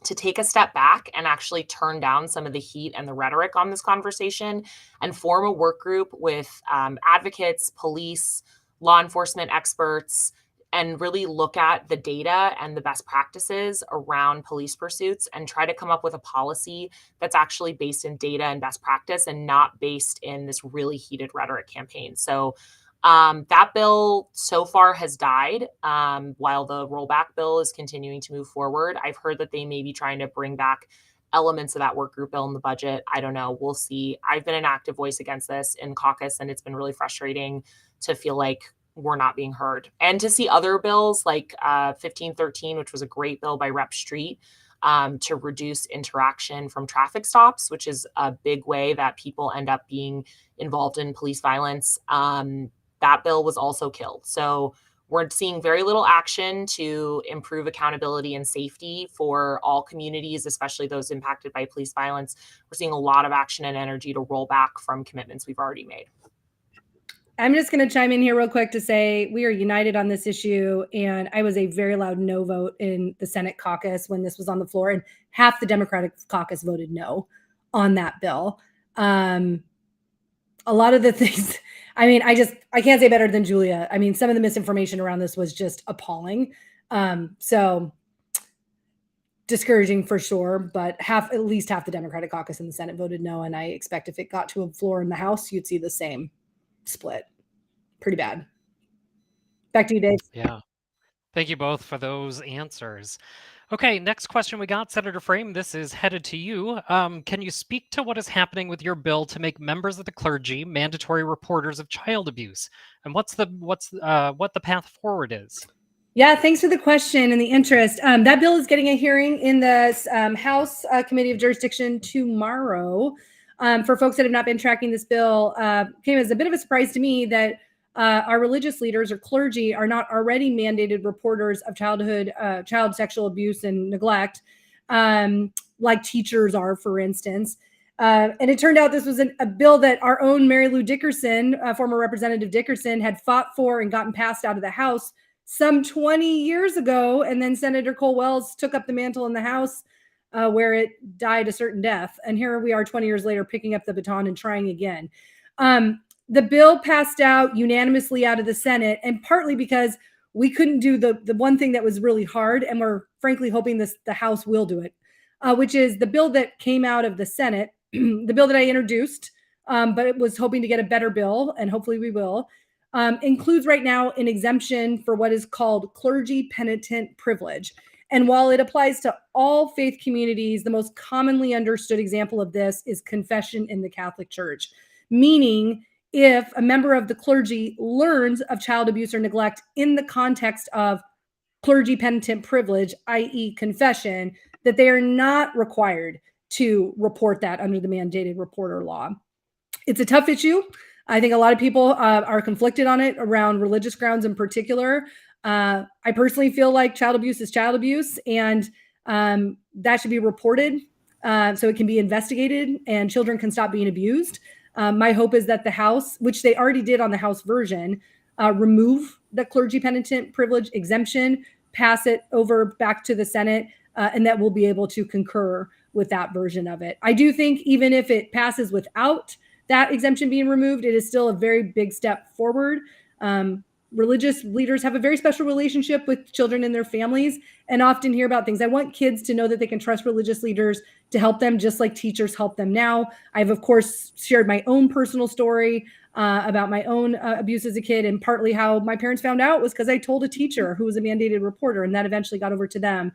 S4: to take a step back and actually turn down some of the heat and the rhetoric on this conversation and form a work group with advocates, police, law enforcement experts, and really look at the data and the best practices around police pursuits and try to come up with a policy that's actually based in data and best practice and not based in this really heated rhetoric campaign. So that bill so far has died while the rollback bill is continuing to move forward. I've heard that they may be trying to bring back elements of that work group bill in the budget. I don't know. We'll see. I've been an active voice against this in caucus, and it's been really frustrating to feel like we're not being heard. And to see other bills like 1513, which was a great bill by Rep. Street to reduce interaction from traffic stops, which is a big way that people end up being involved in police violence. That bill was also killed. So we're seeing very little action to improve accountability and safety for all communities, especially those impacted by police violence. We're seeing a lot of action and energy to roll back from commitments we've already made.
S2: I'm just going to chime in here real quick to say we are united on this issue. And I was a very loud no vote in the Senate caucus when this was on the floor. And half the Democratic caucus voted no on that bill. A lot of the things, I mean, I can't say better than Julia. I mean, some of the misinformation around this was just appalling. So discouraging for sure, but at least half the Democratic caucus in the Senate voted no. And I expect if it got to a floor in the House, you'd see the same split. Pretty bad. Back to you, Dave.
S1: Yeah. Thank you both for those answers. Okay, next question we got, Senator Frame. This is headed to you. Can you speak to what is happening with your bill to make members of the clergy mandatory reporters of child abuse, and what the path forward is?
S2: Yeah, thanks for the question and the interest. That bill is getting a hearing in the House Committee of Jurisdiction tomorrow. For folks that have not been tracking this bill, came as a bit of a surprise to me that our religious leaders or clergy are not already mandated reporters of child sexual abuse and neglect, like teachers are, for instance. And it turned out this was a bill that our own Mary Lou Dickerson, former Representative Dickerson, had fought for and gotten passed out of the House some 20 years ago. And then Senator Cole Wells took up the mantle in the House where it died a certain death. And here we are 20 years later, picking up the baton and trying again. The bill passed out unanimously out of the Senate, and partly because we couldn't do the one thing that was really hard, and we're frankly hoping the House will do it, which is the bill that came out of the Senate, the bill that I introduced, but it was hoping to get a better bill, and hopefully we will, includes right now an exemption for what is called clergy penitent privilege. And while it applies to all faith communities, the most commonly understood example of this is confession in the Catholic Church, meaning if a member of the clergy learns of child abuse or neglect in the context of clergy penitent privilege, i.e. confession, that they are not required to report that under the mandated reporter law. It's a tough issue. I think a lot of people are conflicted on it around religious grounds in particular. I personally feel like child abuse is child abuse, and that should be reported so it can be investigated and children can stop being abused. My hope is that the House, which they already did on the House version, remove the clergy penitent privilege exemption, pass it over back to the Senate, and that we'll be able to concur with that version of it. I do think even if it passes without that exemption being removed, it is still a very big step forward. Religious leaders have a very special relationship with children and their families and often hear about things. I want kids to know that they can trust religious leaders to help them just like teachers help them now. I've, of course, shared my own personal story about my own abuse as a kid, and partly how my parents found out was because I told a teacher who was a mandated reporter, and that eventually got over to them.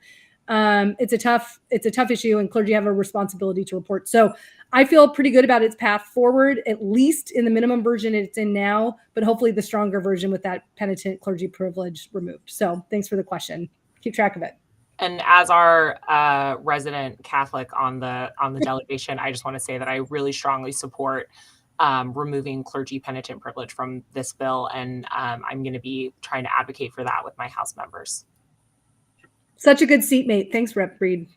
S2: It's a tough issue, and clergy have a responsibility to report. So I feel pretty good about its path forward, at least in the minimum version it's in now, but hopefully the stronger version with that penitent clergy privilege removed. So thanks for the question. Keep track of it.
S4: And as our resident Catholic on the delegation, I just want to say that I really strongly support removing clergy penitent privilege from this bill, and I'm going to be trying to advocate for that with my House members.
S2: Such a good seatmate. Thanks, Rep. Breed.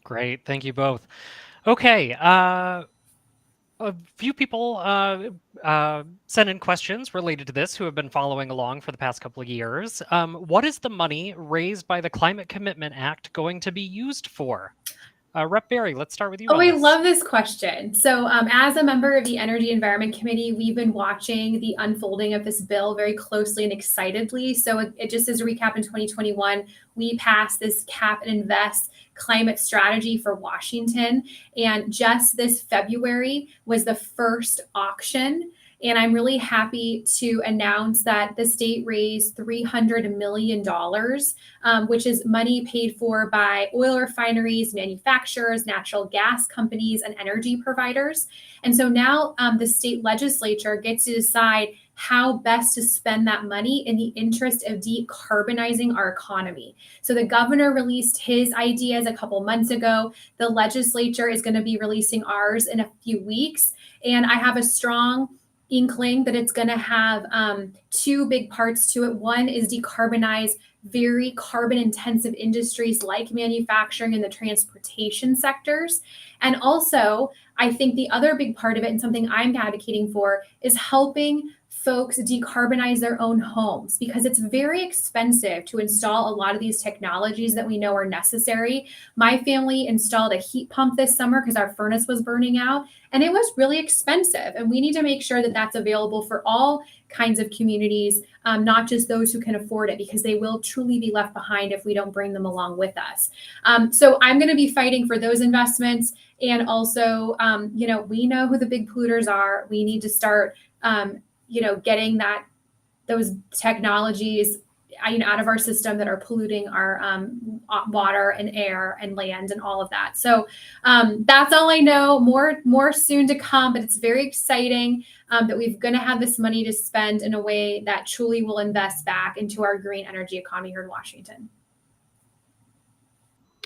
S1: Great. Thank you both. Okay. A few people sent in questions related to this who have been following along for the past couple of years. What is the money raised by the Climate Commitment Act going to be used for? Rep. Berry, let's start with you.
S3: Oh, I love this question. So as a member of the Energy Environment Committee, we've been watching the unfolding of this bill very closely and excitedly. So it just as a recap, in 2021, we passed this Cap and Invest climate strategy for Washington. And just this February was the first auction. And I'm really happy to announce that the state raised $300 million, which is money paid for by oil refineries, manufacturers, natural gas companies, and energy providers. And so now the state legislature gets to decide how best to spend that money in the interest of decarbonizing our economy. So the governor released his ideas a couple months ago. The legislature is going to be releasing ours in a few weeks. And I have a strong inkling that it's going to have two big parts to it. One is decarbonize very carbon intensive industries like manufacturing and the transportation sectors. And also, I think the other big part of it, and something I'm advocating for, is helping folks decarbonize their own homes, because it's very expensive to install a lot of these technologies that we know are necessary. My family installed a heat pump this summer because our furnace was burning out, and it was really expensive. And we need to make sure that that's available for all kinds of communities, not just those who can afford it, because they will truly be left behind if we don't bring them along with us. So I'm going to be fighting for those investments. And also, we know who the big polluters are. We need to start getting those technologies out of our system that are polluting our water and air and land and all of that. So that's all I know. More soon to come, but it's very exciting that we're going to have this money to spend in a way that truly will invest back into our green energy economy here in Washington.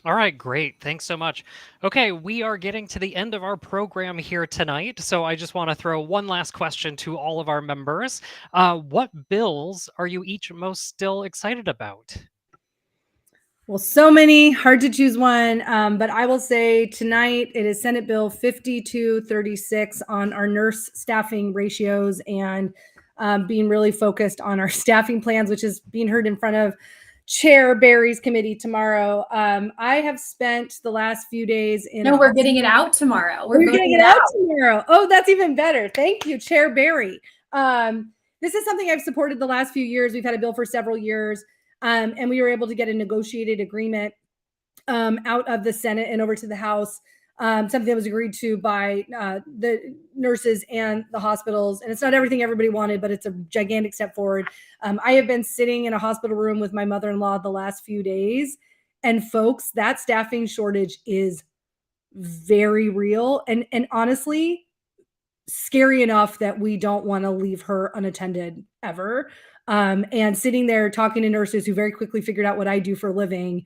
S1: All right, great. Thanks so much. Okay, we are getting to the end of our program here tonight. So I just want to throw one last question to all of our members. What bills are you each most still excited about?
S2: Well, so many, hard to choose one. But I will say tonight it is Senate Bill 5236 on our nurse staffing ratios and being really focused on our staffing plans, which is being heard in front of Chair Berry's committee tomorrow. I have spent the last few days in.
S3: No, we're getting it out tomorrow.
S2: We're getting it out tomorrow. Oh, that's even better. Thank you, Chair Berry. This is something I've supported the last few years. We've had a bill for several years, and we were able to get a negotiated agreement out of the Senate and over to the House something that was agreed to by the nurses and the hospitals. And it's not everything everybody wanted, but it's a gigantic step forward. I have been sitting in a hospital room with my mother-in-law the last few days, and folks, that staffing shortage is very real and honestly scary enough that we don't want to leave her unattended ever. And sitting there talking to nurses who very quickly figured out what I do for a living,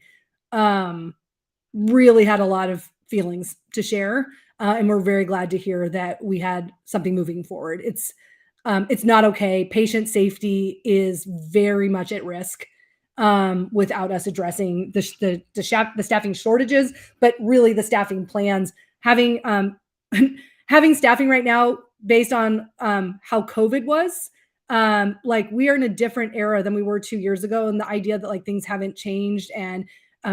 S2: really had a lot of feelings to share. And we're very glad to hear that we had something moving forward. It's not okay. Patient safety is very much at risk without us addressing the staffing shortages, but really the staffing plans. Having having staffing right now based on how COVID was, like we are in a different era than we were 2 years ago, and the idea that like things haven't changed and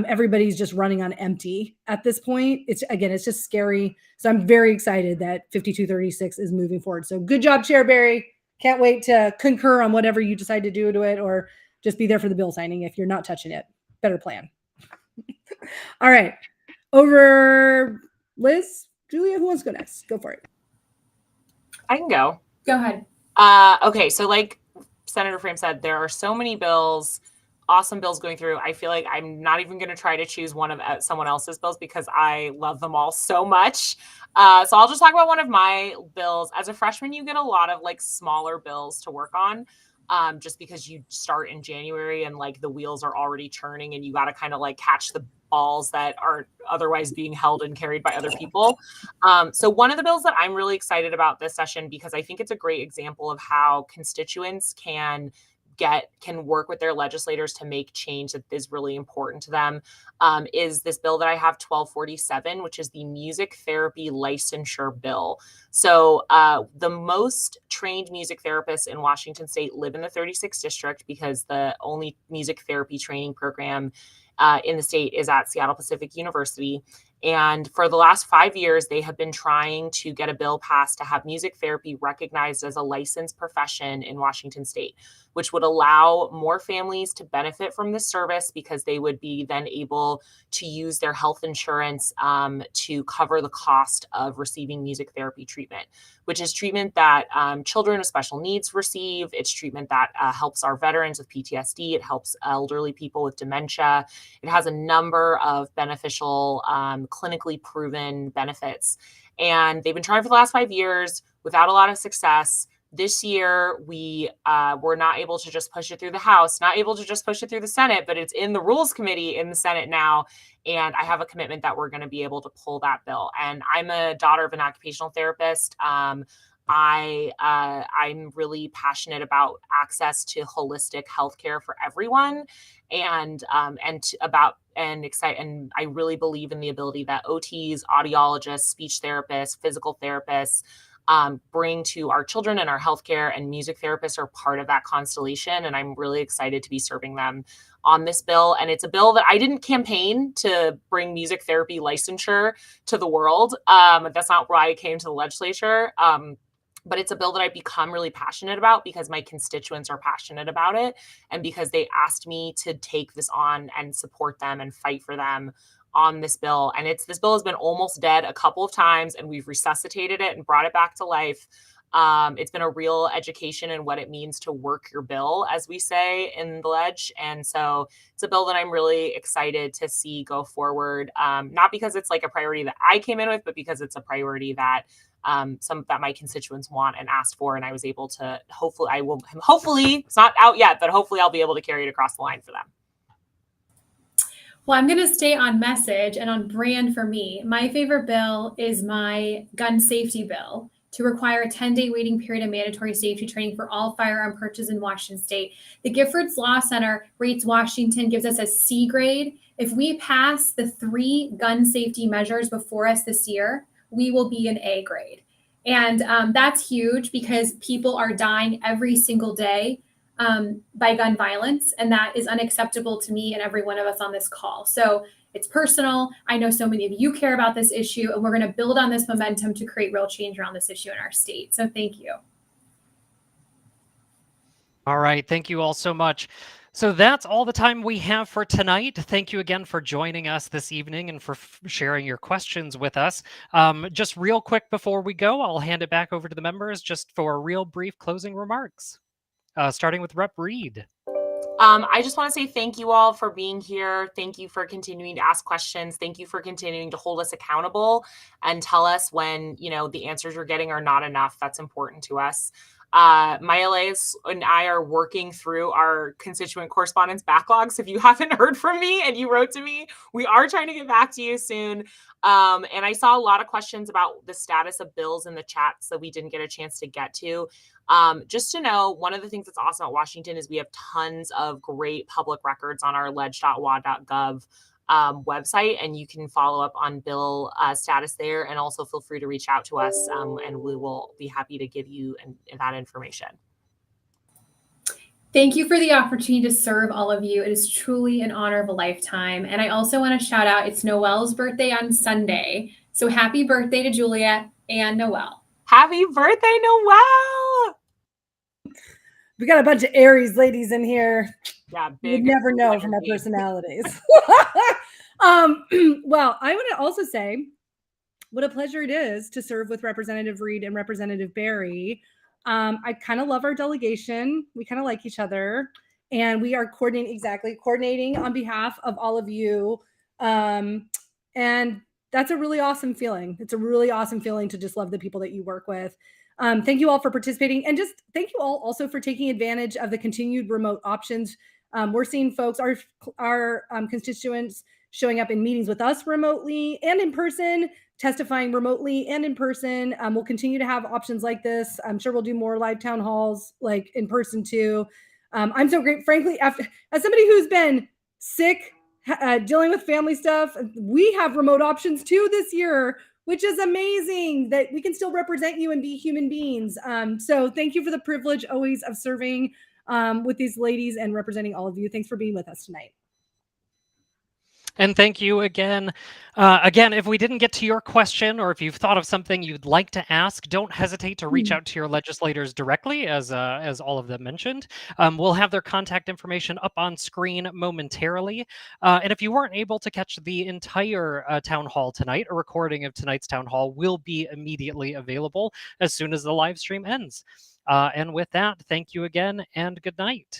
S2: everybody's just running on empty at this point. It's just scary. So I'm very excited that 5236 is moving forward. So good job, Chair Barry. Can't wait to concur on whatever you decide to do to it, or just be there for the bill signing if you're not touching it. Better plan. All right. Over Liz, Julia, who wants to go next? Go for it.
S4: I can go.
S3: Go ahead.
S4: Okay, so like Senator Frame said, there are so many bills, awesome bills going through. I feel like I'm not even going to try to choose one of someone else's bills because I love them all so much. So I'll just talk about one of my bills. As a freshman, you get a lot of like smaller bills to work on. Just because you start in January and like the wheels are already churning and you got to kind of like catch the balls that aren't otherwise being held and carried by other people. So one of the bills that I'm really excited about this session, because I think it's a great example of how constituents can work with their legislators to make change that is really important to them, is this bill that I have, 1247, which is the music therapy licensure bill. So the most trained music therapists in Washington State live in the 36th district because the only music therapy training program in the state is at Seattle Pacific University. And for the last 5 years, they have been trying to get a bill passed to have music therapy recognized as a licensed profession in Washington State, which would allow more families to benefit from this service because they would be then able to use their health insurance to cover the cost of receiving music therapy treatment, which is treatment that children with special needs receive. It's treatment that helps our veterans with PTSD. It helps elderly people with dementia. It has a number of beneficial, clinically proven benefits. And they've been trying for the last 5 years without a lot of success. This year, we were not able to just push it through the House, not able to just push it through the Senate, but it's in the Rules Committee in the Senate now. And I have a commitment that we're going to be able to pull that bill. And I'm a daughter of an occupational therapist. I'm really passionate about access to holistic healthcare for everyone, and I really believe in the ability that OTs, audiologists, speech therapists, physical therapists bring to our children and our healthcare, and music therapists are part of that constellation. And I'm really excited to be serving them on this bill. And it's a bill that I didn't campaign to bring music therapy licensure to the world. That's not why I came to the legislature. But it's a bill that I've become really passionate about because my constituents are passionate about it, and because they asked me to take this on and support them and fight for them on this bill. And this bill has been almost dead a couple of times, and we've resuscitated it and brought it back to life. It's been a real education in what it means to work your bill, as we say in the ledge. And so it's a bill that I'm really excited to see go forward, not because it's like a priority that I came in with, but because it's a priority that that my constituents want and asked for. And I was able to, hopefully it's not out yet, but hopefully I'll be able to carry it across the line for them.
S3: Well, I'm going to stay on message and on brand for me. My favorite bill is my gun safety bill to require a 10-day waiting period and mandatory safety training for all firearm purchases in Washington State. The Giffords Law Center rates Washington, gives us a C grade. If we pass the 3 gun safety measures before us this year, we will be an A grade. And that's huge because people are dying every single day by gun violence. And that is unacceptable to me and every one of us on this call. So it's personal. I know so many of you care about this issue, and we're going to build on this momentum to create real change around this issue in our state. So thank you.
S1: All right. Thank you all so much. So that's all the time we have for tonight. Thank you again for joining us this evening and for sharing your questions with us. Just real quick before we go, I'll hand it back over to the members just for real brief closing remarks, starting with Rep. Reed.
S4: I just want to say thank you all for being here. Thank you for continuing to ask questions. Thank you for continuing to hold us accountable and tell us when, the answers you're getting are not enough. That's important to us. My LAs and I are working through our constituent correspondence backlogs. If you haven't heard from me and you wrote to me, we are trying to get back to you soon. And I saw a lot of questions about the status of bills in the chats that we didn't get a chance to get to. Just to know, one of the things that's awesome at Washington is we have tons of great public records on our ledge.wa.gov website, and you can follow up on bill status there, and also feel free to reach out to us, and we will be happy to give you that information.
S3: Thank you for the opportunity to serve all of you. It is truly an honor of a lifetime. And I also want to shout out, it's Noelle's birthday on Sunday. So happy birthday to Juliet and Noelle.
S4: Happy birthday, Noelle!
S2: We got a bunch of Aries ladies in here.
S4: Yeah,
S2: You'd never know from our personalities. Well, I want to also say what a pleasure it is to serve with Representative Reed and Representative Berry. I kind of love our delegation. We kind of like each other, and we are coordinating on behalf of all of you. And that's a really awesome feeling. It's a really awesome feeling to just love the people that you work with. Thank you all for participating, and just thank you all also for taking advantage of the continued remote options. We're seeing folks, our constituents, showing up in meetings with us remotely and in person, testifying remotely and in person. We'll continue to have options like this. I'm sure we'll do more live town halls like in person too. I'm so great, frankly, as somebody who's been sick, dealing with family stuff, we have remote options too this year, which is amazing that we can still represent you and be human beings. So thank you for the privilege always of serving with these ladies and representing all of you. Thanks for being with us tonight.
S1: And thank you again. Again, if we didn't get to your question, or if you've thought of something you'd like to ask, don't hesitate to reach out to your legislators directly, as all of them mentioned. We'll have their contact information up on screen momentarily. And if you weren't able to catch the entire town hall tonight, a recording of tonight's town hall will be immediately available as soon as the live stream ends. And with that, thank you again, and good night.